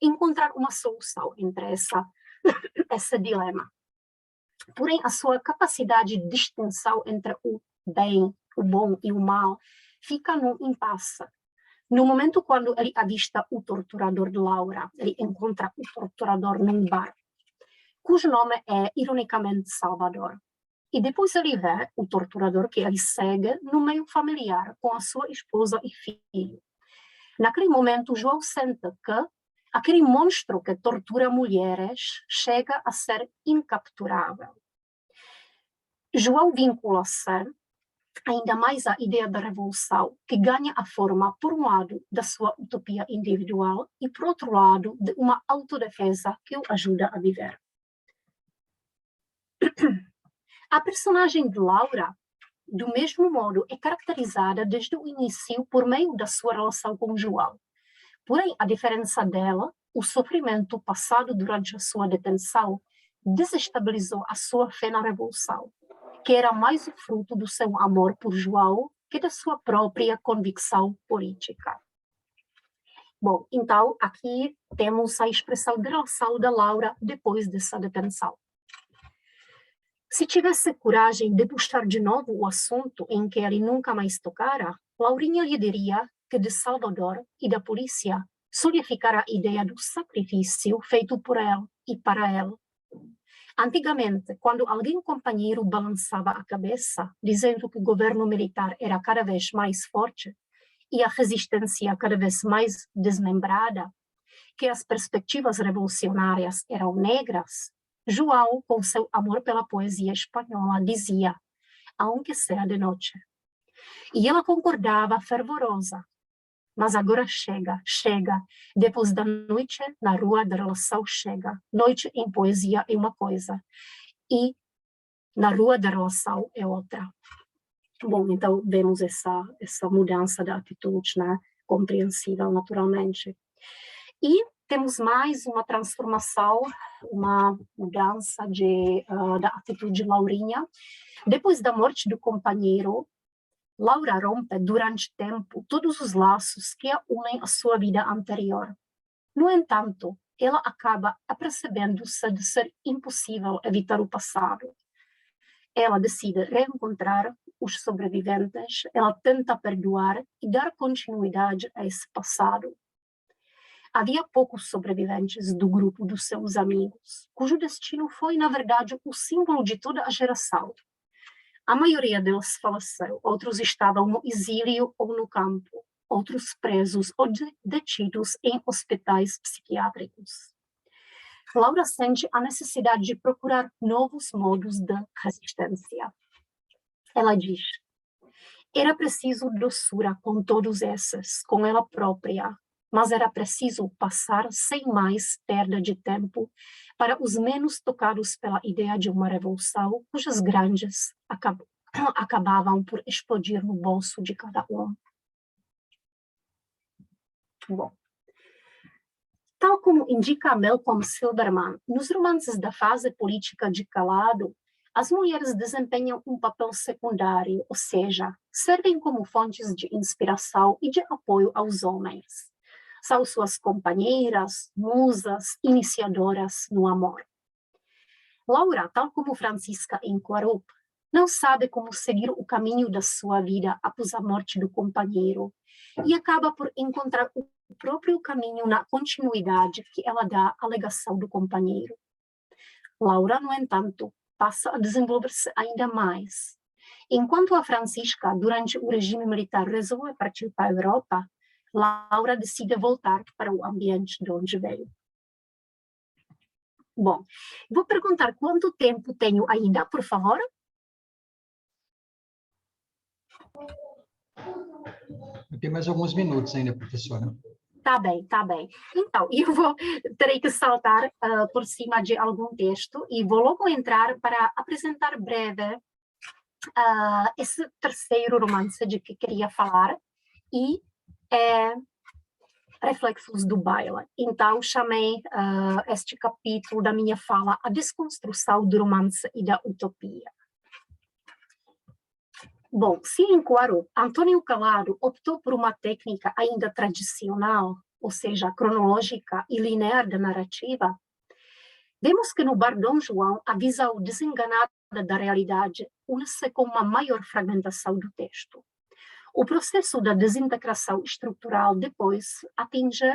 encontrar uma solução entre esse dilema. Porém, a sua capacidade de distinção entre o bem, o bom e o mal fica num impasse. No momento quando ele avista o torturador de Laura, ele encontra o torturador num bar, cujo nome é, ironicamente, Salvador. E depois ele vê o torturador que ele segue no meio familiar, com a sua esposa e filho. Naquele momento, João sente que aquele monstro que tortura mulheres chega a ser incapturável. João vincula-se ainda mais à ideia da revolução, que ganha a forma, por um lado, da sua utopia individual e, por outro lado, de uma autodefesa que o ajuda a viver. A personagem de Laura, do mesmo modo, é caracterizada desde o início por meio da sua relação com João. Porém, a diferença dela, o sofrimento passado durante a sua detenção, desestabilizou a sua fé na revolução, que era mais o fruto do seu amor por João que da sua própria convicção política. Bom, então, aqui temos a expressão de relação da Laura depois dessa detenção. Se tivesse coragem de puxar de novo o assunto em que ele nunca mais tocara, Laurinha lhe diria que de Salvador e da polícia só lhe ficara a ideia do sacrifício feito por ele e para ele. Antigamente, quando alguém companheiro balançava a cabeça, dizendo que o governo militar era cada vez mais forte e a resistência cada vez mais desmembrada, que as perspectivas revolucionárias eram negras, João, com seu amor pela poesia espanhola, dizia, aunque sea de noite. E ela concordava fervorosa. Mas agora chega, depois da noite na Rua da Relação chega. Noite em poesia é uma coisa, e na Rua da Relação é outra. Bom, então vemos essa mudança da atitude, né? Compreensível, naturalmente. E temos mais uma transformação, uma mudança da atitude de Laurinha. Depois da morte do companheiro, Laura rompe durante tempo todos os laços que a unem à sua vida anterior. No entanto, ela acaba apercebendo-se de ser impossível evitar o passado. Ela decide reencontrar os sobreviventes, ela tenta perdoar e dar continuidade a esse passado. Havia poucos sobreviventes do grupo dos seus amigos, cujo destino foi, na verdade, o símbolo de toda a geração. A maioria deles faleceu, outros estavam no exílio ou no campo, outros presos ou detidos em hospitais psiquiátricos. Laura sente a necessidade de procurar novos modos de resistência. Ela diz, era preciso doçura com todos esses, com ela própria, mas era preciso passar sem mais perda de tempo para os menos tocados pela ideia de uma revolução, cujas grandes acabavam por explodir no bolso de cada um. Bom, tal como indica Malcolm Silberman, nos romances da fase política de calado, as mulheres desempenham um papel secundário, ou seja, servem como fontes de inspiração e de apoio aos homens. São suas companheiras, musas, iniciadoras no amor. Laura, tal como Francisca em Quarup, não sabe como seguir o caminho da sua vida após a morte do companheiro e acaba por encontrar o próprio caminho na continuidade que ela dá à legação do companheiro. Laura, no entanto, passa a desenvolver-se ainda mais. Enquanto a Francisca, durante o regime militar, resolve partir para a Europa, Laura decide voltar para o ambiente de onde veio. Bom, vou perguntar quanto tempo tenho ainda, por favor? Eu tenho mais alguns minutos ainda, professora. Tá bem. Então, terei que saltar por cima de algum texto e vou logo entrar para apresentar breve esse terceiro romance de que queria falar e Reflexos do Baile. Então, chamei este capítulo da minha fala A Desconstrução do Romance e da Utopia. Bom, se em Quarup, Antônio Calado optou por uma técnica ainda tradicional, ou seja, cronológica e linear da narrativa, vemos que no Bar Dom João a visão desenganada da realidade une-se com uma maior fragmentação do texto. O processo da desintegração estrutural depois atinge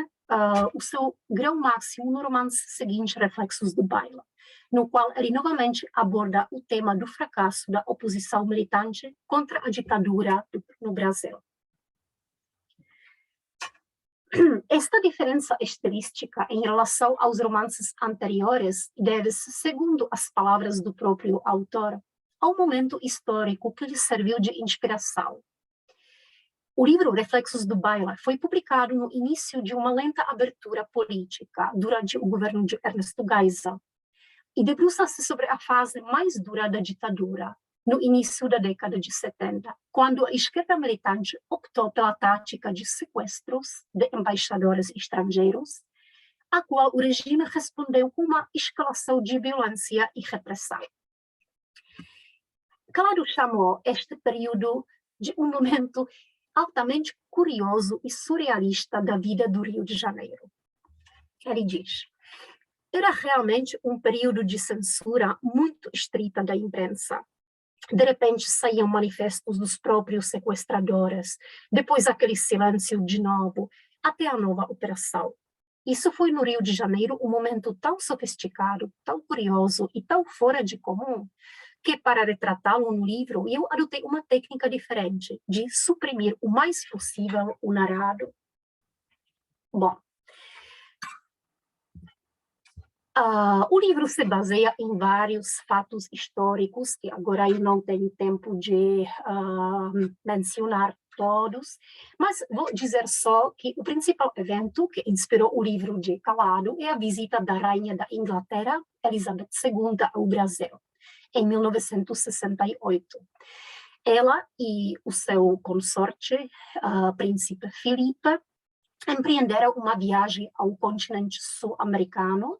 o seu grau máximo no romance seguinte, Reflexos do Baile, no qual ele novamente aborda o tema do fracasso da oposição militante contra a ditadura no Brasil. Esta diferença estilística em relação aos romances anteriores deve-se, segundo as palavras do próprio autor, ao momento histórico que lhe serviu de inspiração. O livro Reflexos do Baile foi publicado no início de uma lenta abertura política durante o governo de Ernesto Geisel e debruça-se sobre a fase mais dura da ditadura, no início da década de 70, quando a esquerda militante optou pela tática de sequestros de embaixadores estrangeiros, a qual o regime respondeu com uma escalação de violência e repressão. Calado chamou este período de um momento altamente curioso e surrealista da vida do Rio de Janeiro. Ele diz, era realmente um período de censura muito estrita da imprensa. De repente saíam manifestos dos próprios sequestradores, depois aquele silêncio de novo, até a nova operação. Isso foi no Rio de Janeiro um momento tão sofisticado, tão curioso e tão fora de comum, que para retratá-lo no livro, eu adotei uma técnica diferente, de suprimir o mais possível o narrado. Bom, O livro se baseia em vários fatos históricos, que agora eu não tenho tempo de mencionar todos, mas vou dizer só que o principal evento que inspirou o livro de Calado é a visita da rainha da Inglaterra, Elizabeth II, ao Brasil, em 1968. Ela e o seu consorte, príncipe Felipe, empreenderam uma viagem ao continente sul-americano,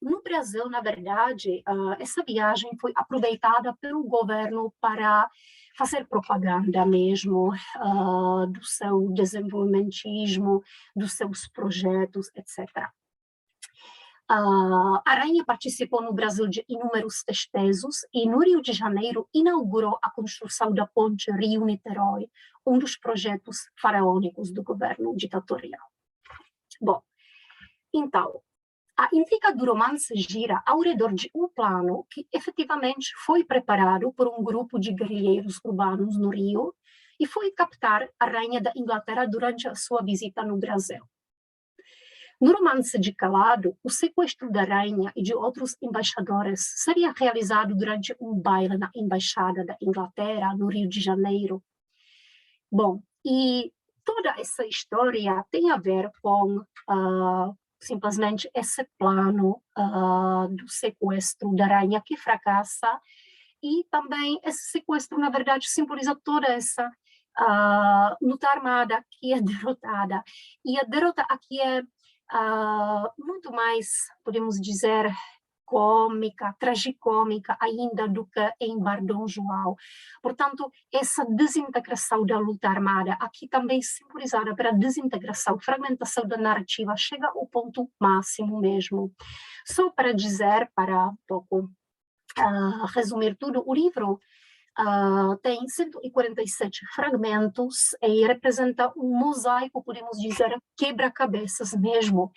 no Brasil, na verdade, essa viagem foi aproveitada pelo governo para fazer propaganda mesmo do seu desenvolvimentismo, dos seus projetos, etc. A rainha participou no Brasil de inúmeros festejos e no Rio de Janeiro inaugurou a construção da ponte Rio-Niterói, um dos projetos faraônicos do governo ditatorial. Bom, então, a intriga do romance gira ao redor de um plano que efetivamente foi preparado por um grupo de guerrilheiros urbanos no Rio e foi captar a rainha da Inglaterra durante a sua visita no Brasil. No romance de Calado, o sequestro da rainha e de outros embaixadores seria realizado durante um baile na embaixada da Inglaterra, no Rio de Janeiro. Bom, e toda essa história tem a ver com simplesmente esse plano do sequestro da rainha que fracassa, e também esse sequestro, na verdade, simboliza toda essa luta armada que é derrotada. E a derrota aqui é muito mais, podemos dizer, cômica, tragicômica ainda do que em Bar Dom João. Portanto, essa desintegração da luta armada, aqui também simbolizada pela desintegração, fragmentação da narrativa, chega ao ponto máximo mesmo. Só para dizer, para um pouco resumir tudo, o livro tem 147 fragmentos e representa um mosaico, podemos dizer, quebra-cabeças mesmo.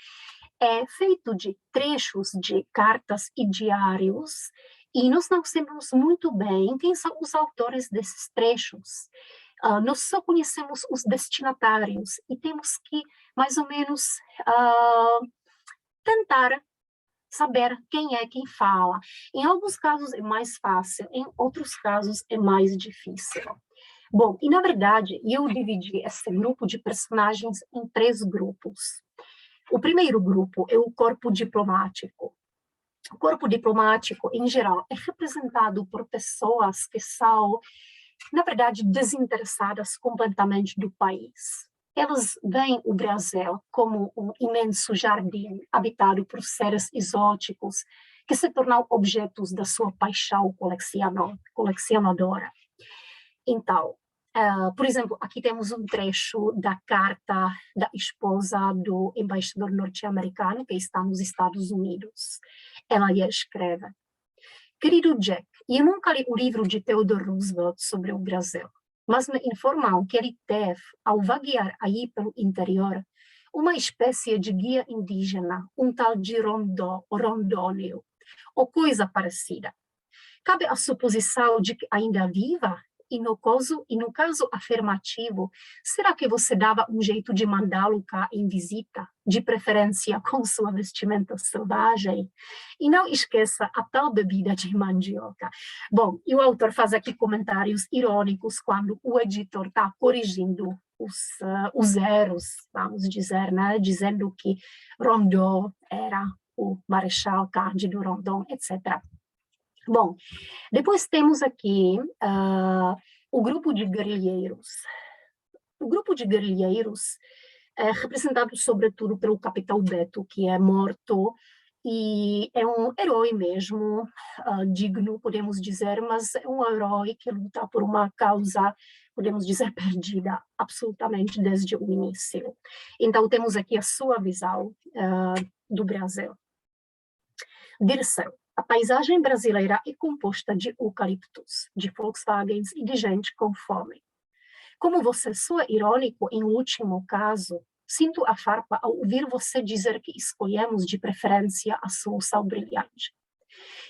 É feito de trechos de cartas e diários, e nós não sabemos muito bem quem são os autores desses trechos. Nós só conhecemos os destinatários e temos que, mais ou menos, tentar saber quem é quem fala. Em alguns casos é mais fácil, em outros casos é mais difícil. Bom, e na verdade, eu dividi esse grupo de personagens em 3 grupos. O primeiro grupo é o corpo diplomático. O corpo diplomático, em geral, é representado por pessoas que são, na verdade, desinteressadas completamente do país. Elas veem o Brasil como um imenso jardim habitado por seres exóticos que se tornam objetos da sua paixão colecionadora. Então, por exemplo, aqui temos um trecho da carta da esposa do embaixador norte-americano que está nos Estados Unidos. Ela lhe escreve: "Querido Jack, eu nunca li o livro de Theodore Roosevelt sobre o Brasil, mas me informam que ele teve, ao vaguear aí pelo interior, uma espécie de guia indígena, um tal de rondônio, ou coisa parecida. Cabe a suposição de que ainda viva? E no caso afirmativo, será que você dava um jeito de mandá-lo cá em visita, de preferência com sua vestimenta selvagem? E não esqueça a tal bebida de mandioca." Bom, e o autor faz aqui comentários irônicos quando o editor está corrigindo os erros, vamos dizer, né? Dizendo que Rondon era o Marechal Cândido Rondon, etc. Bom, depois temos aqui o grupo de guerrilheiros. O grupo de guerrilheiros é representado sobretudo pelo capitão Beto, que é morto e é um herói mesmo, digno, podemos dizer, mas é um herói que luta por uma causa, podemos dizer, perdida absolutamente desde o início. Então, temos aqui a sua visão do Brasil. Dirceu: "A paisagem brasileira é composta de eucaliptos, de Volkswagens e de gente com fome. Como você soa irônico em último caso, sinto a farpa ao ouvir você dizer que escolhemos de preferência a solução brilhante.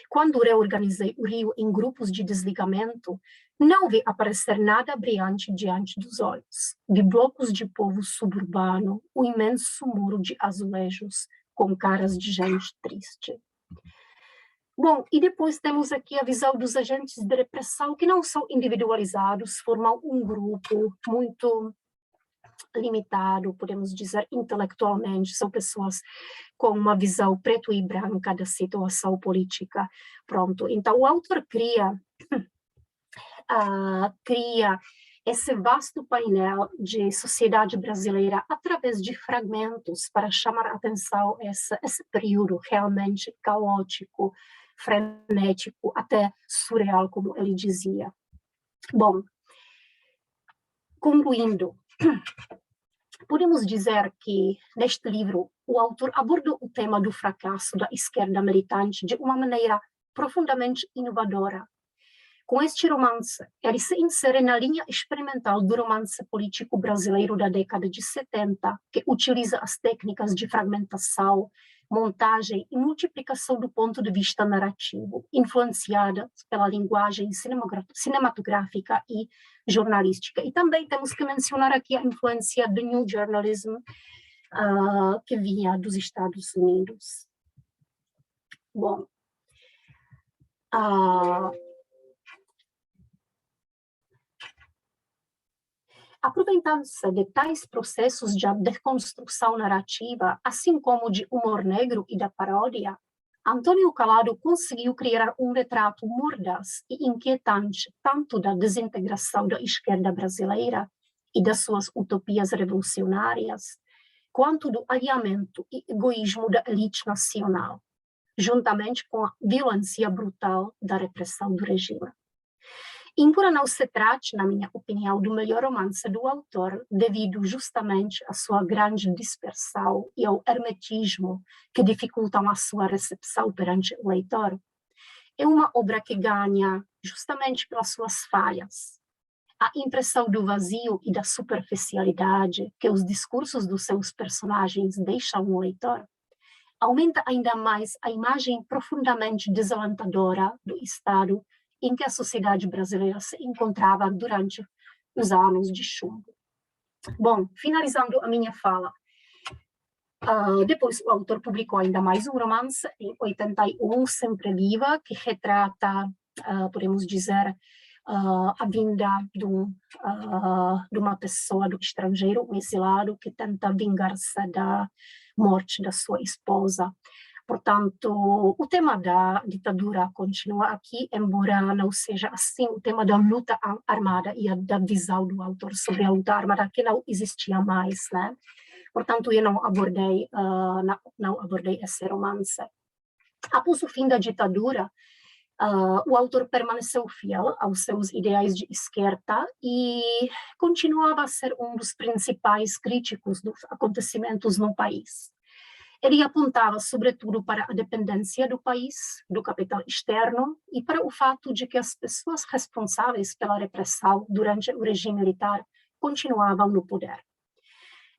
Quando reorganizei o Rio em grupos de desligamento, não vi aparecer nada brilhante diante dos olhos. Vi blocos de povo suburbano, um imenso muro de azulejos, com caras de gente triste. Bom, e depois temos aqui a visão dos agentes de repressão, que não são individualizados, formam um grupo muito limitado, podemos dizer, intelectualmente, são pessoas com uma visão preto e branca da situação política. Pronto, então o autor cria esse vasto painel de sociedade brasileira através de fragmentos para chamar a atenção esse período realmente caótico, frenético, até surreal, como ele dizia. Bom, concluindo, podemos dizer que, neste livro, o autor aborda o tema do fracasso da esquerda militante de uma maneira profundamente inovadora. Com este romance, ele se insere na linha experimental do romance político brasileiro da década de 70, que utiliza as técnicas de fragmentação, montagem e multiplicação do ponto de vista narrativo, influenciadas pela linguagem cinematográfica e jornalística. E também temos que mencionar aqui a influência do New Journalism, que vinha dos Estados Unidos. Bom, aproveitando-se de tais processos de desconstrução narrativa, assim como de humor negro e da paródia, Antônio Calado conseguiu criar um retrato mordaz e inquietante tanto da desintegração da esquerda brasileira e das suas utopias revolucionárias, quanto do alinhamento e egoísmo da elite nacional, juntamente com a violência brutal da repressão do regime. Embora não se trate, na minha opinião, do melhor romance do autor, devido justamente à sua grande dispersão e ao hermetismo que dificultam a sua recepção perante o leitor, é uma obra que ganha justamente pelas suas falhas. A impressão do vazio e da superficialidade que os discursos dos seus personagens deixam no leitor aumenta ainda mais a imagem profundamente desalentadora do Estado em que a sociedade brasileira se encontrava durante os anos de chumbo. Bom, finalizando a minha fala, depois o autor publicou ainda mais um romance, em 81, Sempre Viva, que retrata, podemos dizer, a vinda de uma pessoa do estrangeiro, um exilado, que tenta vingar-se da morte da sua esposa. Portanto, o tema da ditadura continua aqui, embora não seja assim o tema da luta armada e da visão do autor sobre a luta armada, que não existia mais, né? Portanto, eu não abordei esse romance. Após o fim da ditadura, o autor permaneceu fiel aos seus ideais de esquerda e continuava a ser um dos principais críticos dos acontecimentos no país. Ele apontava, sobretudo, para a dependência do país, do capital externo, e para o fato de que as pessoas responsáveis pela repressão durante o regime militar continuavam no poder.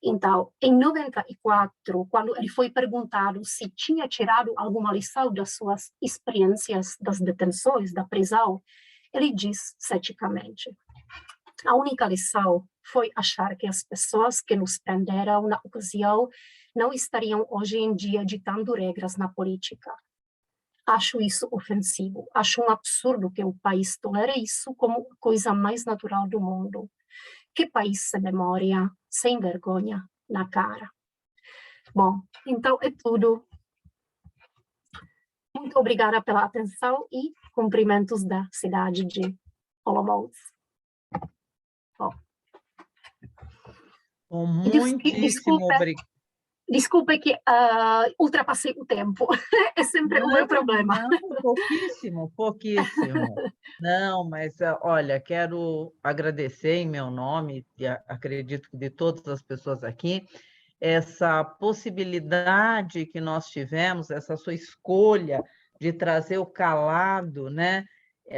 Então, em 94, quando ele foi perguntado se tinha tirado alguma lição das suas experiências das detenções, da prisão, ele diz ceticamente: a única lição foi achar que as pessoas que nos prenderam na ocasião não estariam hoje em dia ditando regras na política. Acho isso ofensivo. Acho um absurdo que o país tolere isso como a coisa mais natural do mundo. Que país sem memória, sem vergonha na cara. Bom, então é tudo. Muito obrigada pela atenção e cumprimentos da cidade de Olomouc. Bom, muitíssimo obrigado. Desculpe que ultrapassei o tempo, é sempre o meu problema. Não, pouquíssimo. Não, mas olha, quero agradecer em meu nome, e acredito que de todas as pessoas aqui, essa possibilidade que nós tivemos, essa sua escolha de trazer o Calado, né,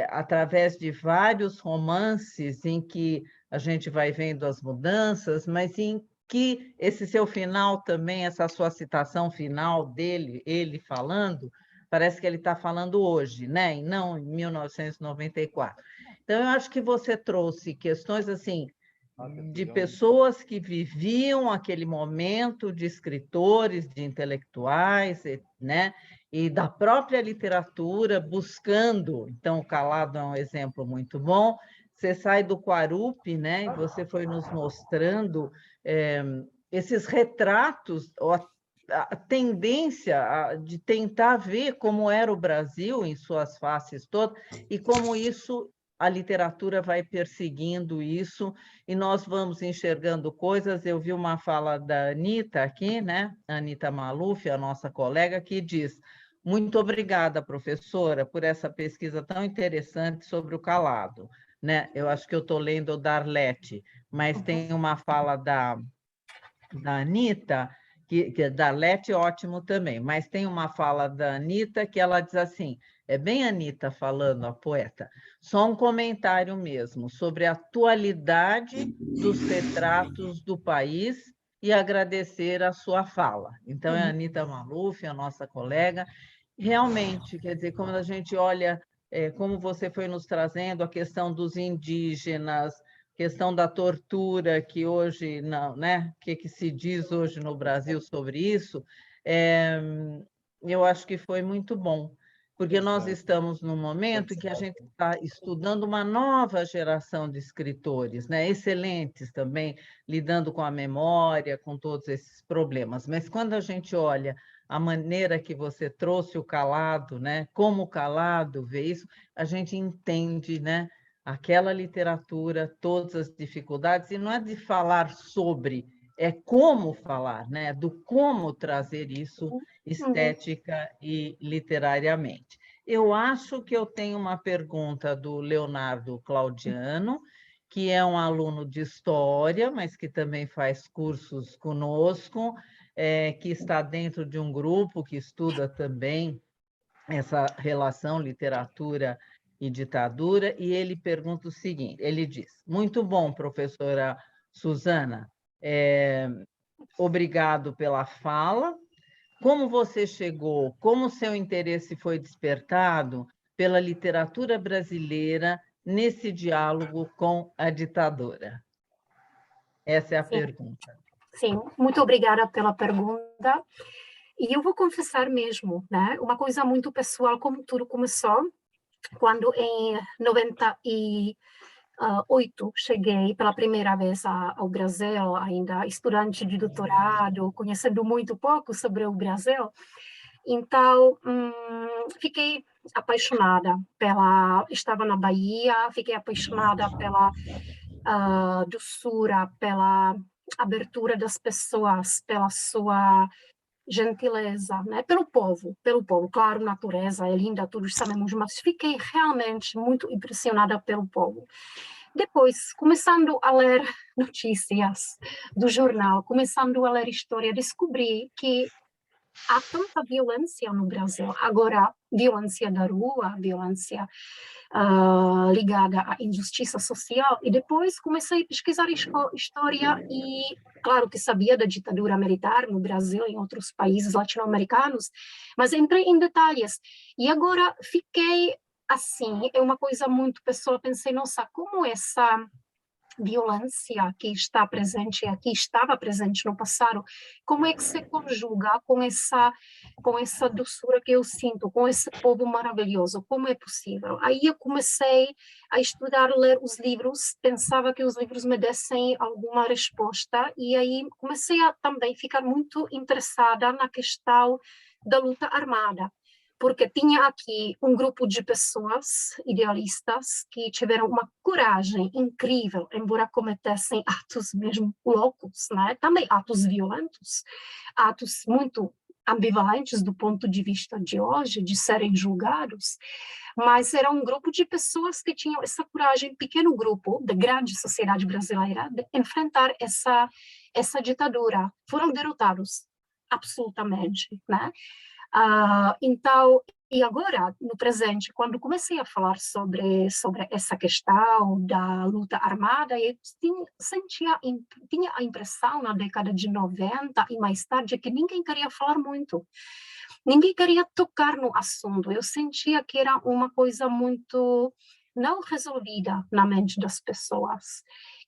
através de vários romances em que a gente vai vendo as mudanças, mas em que esse seu final também, essa sua citação final dele, ele falando, parece que ele está falando hoje, né? E não em 1994. Então, eu acho que você trouxe questões assim de pessoas que viviam aquele momento, de escritores, de intelectuais, né? E da própria literatura, buscando. Então, o Calado é um exemplo muito bom. Você sai do Quarupi, né? E você foi nos mostrando esses retratos, a tendência de tentar ver como era o Brasil em suas faces todas e como isso, a literatura vai perseguindo isso e nós vamos enxergando coisas. Eu vi uma fala da Anita aqui, né? A Anita Maluf, a nossa colega, que diz: muito obrigada, professora, por essa pesquisa tão interessante sobre o Calado. Né? Eu acho que eu estou lendo o Darlete, mas tem uma fala da Anita, que da Lete ótimo também, mas tem uma fala da Anita que ela diz assim, é bem a Anita falando, a poeta, só um comentário mesmo sobre a atualidade dos retratos do país e agradecer a sua fala. Então, é a Anita Maluf, a nossa colega. Realmente, quer dizer, quando a gente olha, como você foi nos trazendo, a questão dos indígenas, questão da tortura, que hoje não, né? O que se diz hoje no Brasil sobre isso, eu acho que foi muito bom, porque nós estamos num momento em que a gente está estudando uma nova geração de escritores, né? Excelentes também, lidando com a memória, com todos esses problemas. Mas quando a gente olha a maneira que você trouxe o Calado, né? Como o Calado vê isso, a gente entende, né? Aquela literatura, todas as dificuldades, e não é de falar sobre, é como falar, né? Do como trazer isso estética e literariamente. Eu acho que eu tenho uma pergunta do Leonardo Claudiano, que é um aluno de História, mas que também faz cursos conosco, que está dentro de um grupo que estuda também essa relação literatura e ditadura, e ele pergunta o seguinte, ele diz, muito bom, professora Suzana, obrigado pela fala, como você chegou, como seu interesse foi despertado pela literatura brasileira nesse diálogo com a ditadura? Essa é a pergunta. Sim, muito obrigada pela pergunta. E eu vou confessar mesmo, né? Uma coisa muito pessoal, como tudo começou, quando em 98 cheguei pela primeira vez ao Brasil, ainda estudante de doutorado, conhecendo muito pouco sobre o Brasil. Então, fiquei apaixonada estava na Bahia, fiquei apaixonada pela doçura, pela abertura das pessoas, pela sua gentileza, né? Pelo povo. Claro, natureza é linda, todos sabemos, mas fiquei realmente muito impressionada pelo povo. Depois, começando a ler notícias do jornal, começando a ler história, descobri que há tanta violência no Brasil. Agora, violência da rua, violência ligada à injustiça social. E depois comecei a pesquisar história e, claro que sabia da ditadura militar no Brasil e em outros países latino-americanos, mas entrei em detalhes. E agora fiquei assim, é uma coisa muito pessoal. Pensei, nossa, como essa violência que está presente aqui, estava presente no passado, como é que se conjuga com essa doçura que eu sinto, com esse povo maravilhoso, como é possível? Aí eu comecei a estudar, ler os livros, pensava que os livros me dessem alguma resposta, e aí comecei a também ficar muito interessada na questão da luta armada, porque tinha aqui um grupo de pessoas idealistas que tiveram uma coragem incrível, embora cometessem atos mesmo loucos, né? Também atos violentos, atos muito ambivalentes do ponto de vista de hoje, de serem julgados, mas era um grupo de pessoas que tinham essa coragem, pequeno grupo da grande sociedade brasileira, de enfrentar essa ditadura. Foram derrotados, absolutamente, né? Então, e agora, no presente, quando comecei a falar sobre essa questão da luta armada, eu tinha a impressão, na década de 90 e mais tarde, que ninguém queria falar muito. ninguém queria tocar no assunto. Eu sentia que era uma coisa muito não resolvida na mente das pessoas.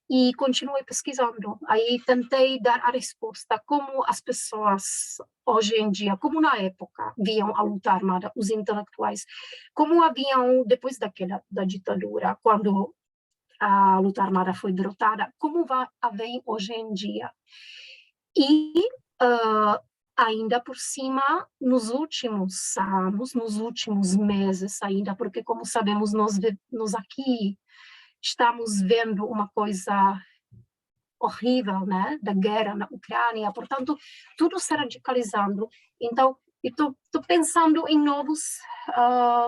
E continuei pesquisando. Aí tentei dar a resposta como as pessoas hoje em dia, como na época, viam a luta armada, os intelectuais, como haviam depois da ditadura, quando a luta armada foi derrotada, como vai haver hoje em dia. E ainda por cima, nos últimos anos, nos últimos meses ainda, porque como sabemos, nós aqui estamos vendo uma coisa horrível, né, da guerra na Ucrânia, portanto, tudo se radicalizando. Então, estou pensando em novos,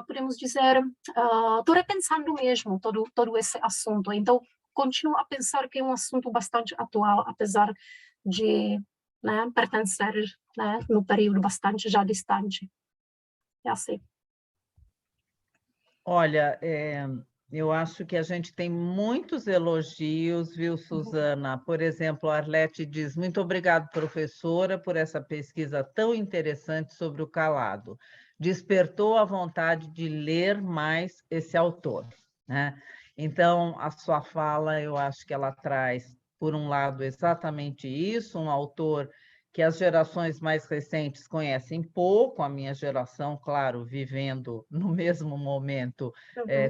podemos dizer, estou repensando mesmo todo esse assunto. Então, continuo a pensar que é um assunto bastante atual, apesar de, né, pertencer, né, no período bastante já distante. É assim. Olha, eu acho que a gente tem muitos elogios, viu, Suzana? Por exemplo, a Arlete diz: muito obrigado, professora, por essa pesquisa tão interessante sobre o calado. Despertou a vontade de ler mais esse autor, né? Então, a sua fala, eu acho que ela traz, por um lado, exatamente isso, um autor que as gerações mais recentes conhecem pouco, a minha geração, claro, vivendo no mesmo momento,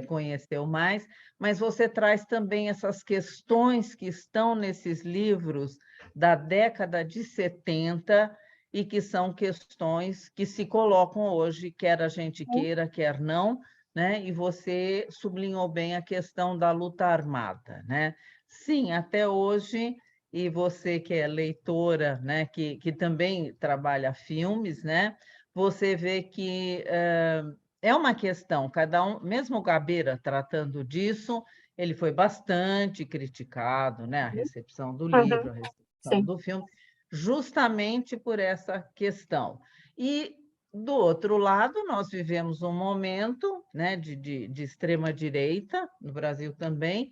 conheceu mais, mas você traz também essas questões que estão nesses livros da década de 70 e que são questões que se colocam hoje, quer a gente queira, quer não, né? E você sublinhou bem a questão da luta armada, né? Sim, até hoje, e você que é leitora, né, que também trabalha filmes, né, você vê que é uma questão, cada um, mesmo o Gabeira tratando disso, ele foi bastante criticado, né, a recepção do livro, a recepção Sim. do filme, justamente por essa questão. E, do outro lado, nós vivemos um momento, né, de extrema-direita, no Brasil também,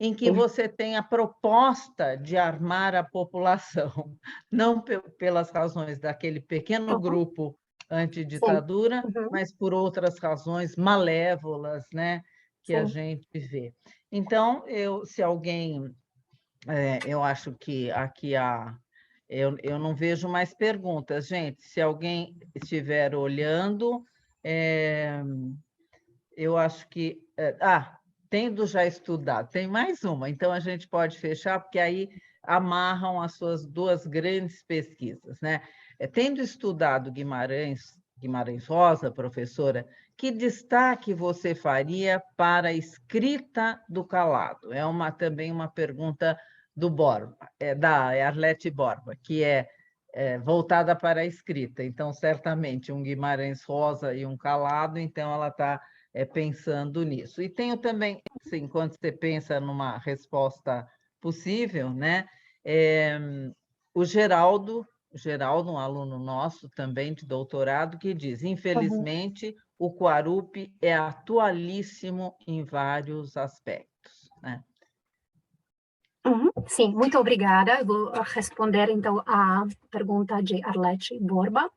em que você tem a proposta de armar a população, não pelas razões daquele pequeno grupo antiditadura, mas por outras razões malévolas, né, que a gente vê. Então, se alguém... eu acho que aqui eu não vejo mais perguntas, gente. Se alguém estiver olhando, eu acho que... tendo já estudado, tem mais uma, então a gente pode fechar, porque aí amarram as suas duas grandes pesquisas, né? Tendo estudado Guimarães Rosa, professora, que destaque você faria para a escrita do calado? É também uma pergunta do Borba, da Arlete Borba, que é voltada para a escrita. Então, certamente, um Guimarães Rosa e um calado, então ela está pensando nisso. E tenho também, assim, quando você pensa numa resposta possível, né? O Geraldo, um aluno nosso também de doutorado, que diz: infelizmente, o Quarupi é atualíssimo em vários aspectos, né? Sim, muito obrigada. Eu vou responder, então, a pergunta de Arlete Borba.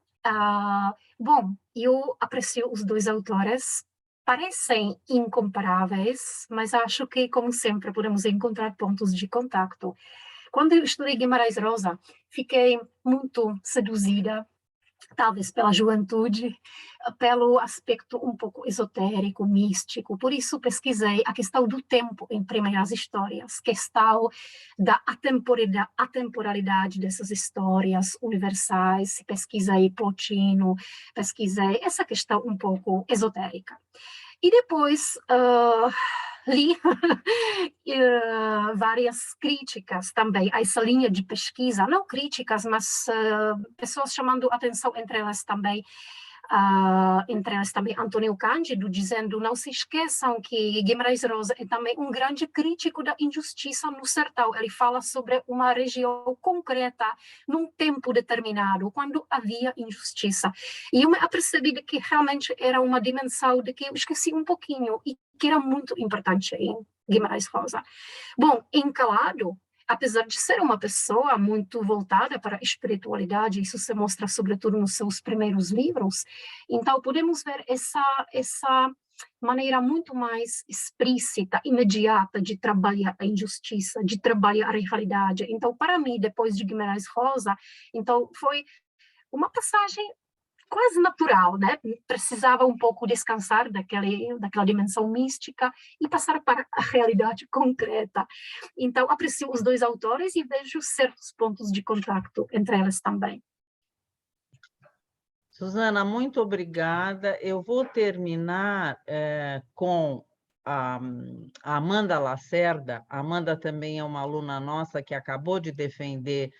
Bom, eu aprecio os dois autores. Parecem incomparáveis, mas acho que, como sempre, podemos encontrar pontos de contato. Quando eu estudei Guimarães Rosa, fiquei muito seduzida, talvez pela juventude, pelo aspecto um pouco esotérico, místico. Por isso pesquisei a questão do tempo em primeiras histórias, questão da atemporalidade dessas histórias universais, pesquisei Plotino, pesquisei essa questão um pouco esotérica. E depois li várias críticas também a essa linha de pesquisa, não críticas, mas pessoas chamando atenção, entre elas também Antônio Cândido, dizendo: não se esqueçam que Guimarães Rosa é também um grande crítico da injustiça no sertão. Ele fala sobre uma região concreta, num tempo determinado, quando havia injustiça. E eu me apercebi de que realmente era uma dimensão de que eu esqueci um pouquinho e que era muito importante em Guimarães Rosa. Bom, em Calado, apesar de ser uma pessoa muito voltada para a espiritualidade, isso se mostra sobretudo nos seus primeiros livros, então podemos ver essa maneira muito mais explícita, imediata de trabalhar a injustiça, de trabalhar a realidade. Então, para mim, depois de Guimarães Rosa, então foi uma passagem quase natural, né? Precisava um pouco descansar daquela dimensão mística e passar para a realidade concreta. Então, aprecio os dois autores e vejo certos pontos de contato entre eles também. Susana, muito obrigada. Eu vou terminar com a Amanda Lacerda. A Amanda também é uma aluna nossa que acabou de defender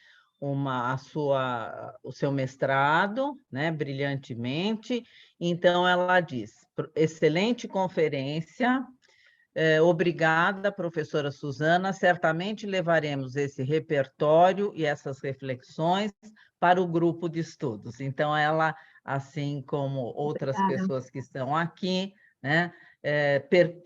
o seu mestrado, né, brilhantemente. Então, ela diz, excelente conferência, obrigada, professora Susana. Certamente levaremos esse repertório e essas reflexões para o grupo de estudos. Então, ela, assim como outras pessoas que estão aqui, né,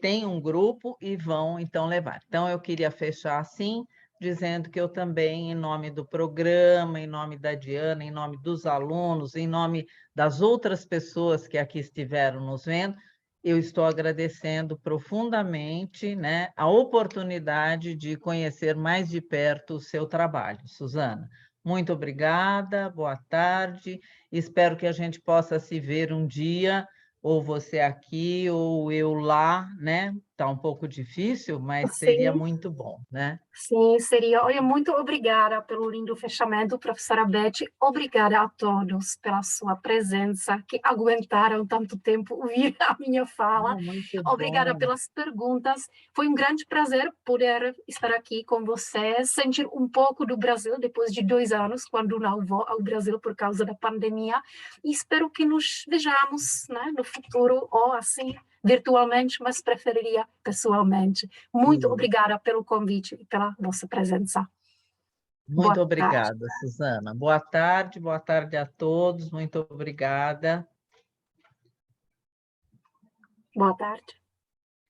tem um grupo e vão, então, levar. Então, eu queria fechar assim, dizendo que eu também, em nome do programa, em nome da Diana, em nome dos alunos, em nome das outras pessoas que aqui estiveram nos vendo, eu estou agradecendo profundamente, né, a oportunidade de conhecer mais de perto o seu trabalho. Susana, muito obrigada, boa tarde, espero que a gente possa se ver um dia, ou você aqui, ou eu lá, né? Está um pouco difícil, mas seria muito bom, né? Sim, seria. Olha, muito obrigada pelo lindo fechamento, professora Beth. Obrigada a todos pela sua presença, que aguentaram tanto tempo ouvir a minha fala. Muito obrigada bom. pelas perguntas. Foi um grande prazer poder estar aqui com você, sentir um pouco do Brasil depois de 2 anos, quando não vou ao Brasil por causa da pandemia. E espero que nos vejamos, né, no futuro, ou assim, virtualmente, mas preferiria pessoalmente. Muito obrigada pelo convite e pela vossa presença. Muito obrigada, Susana. Boa tarde a todos. Muito obrigada. Boa tarde.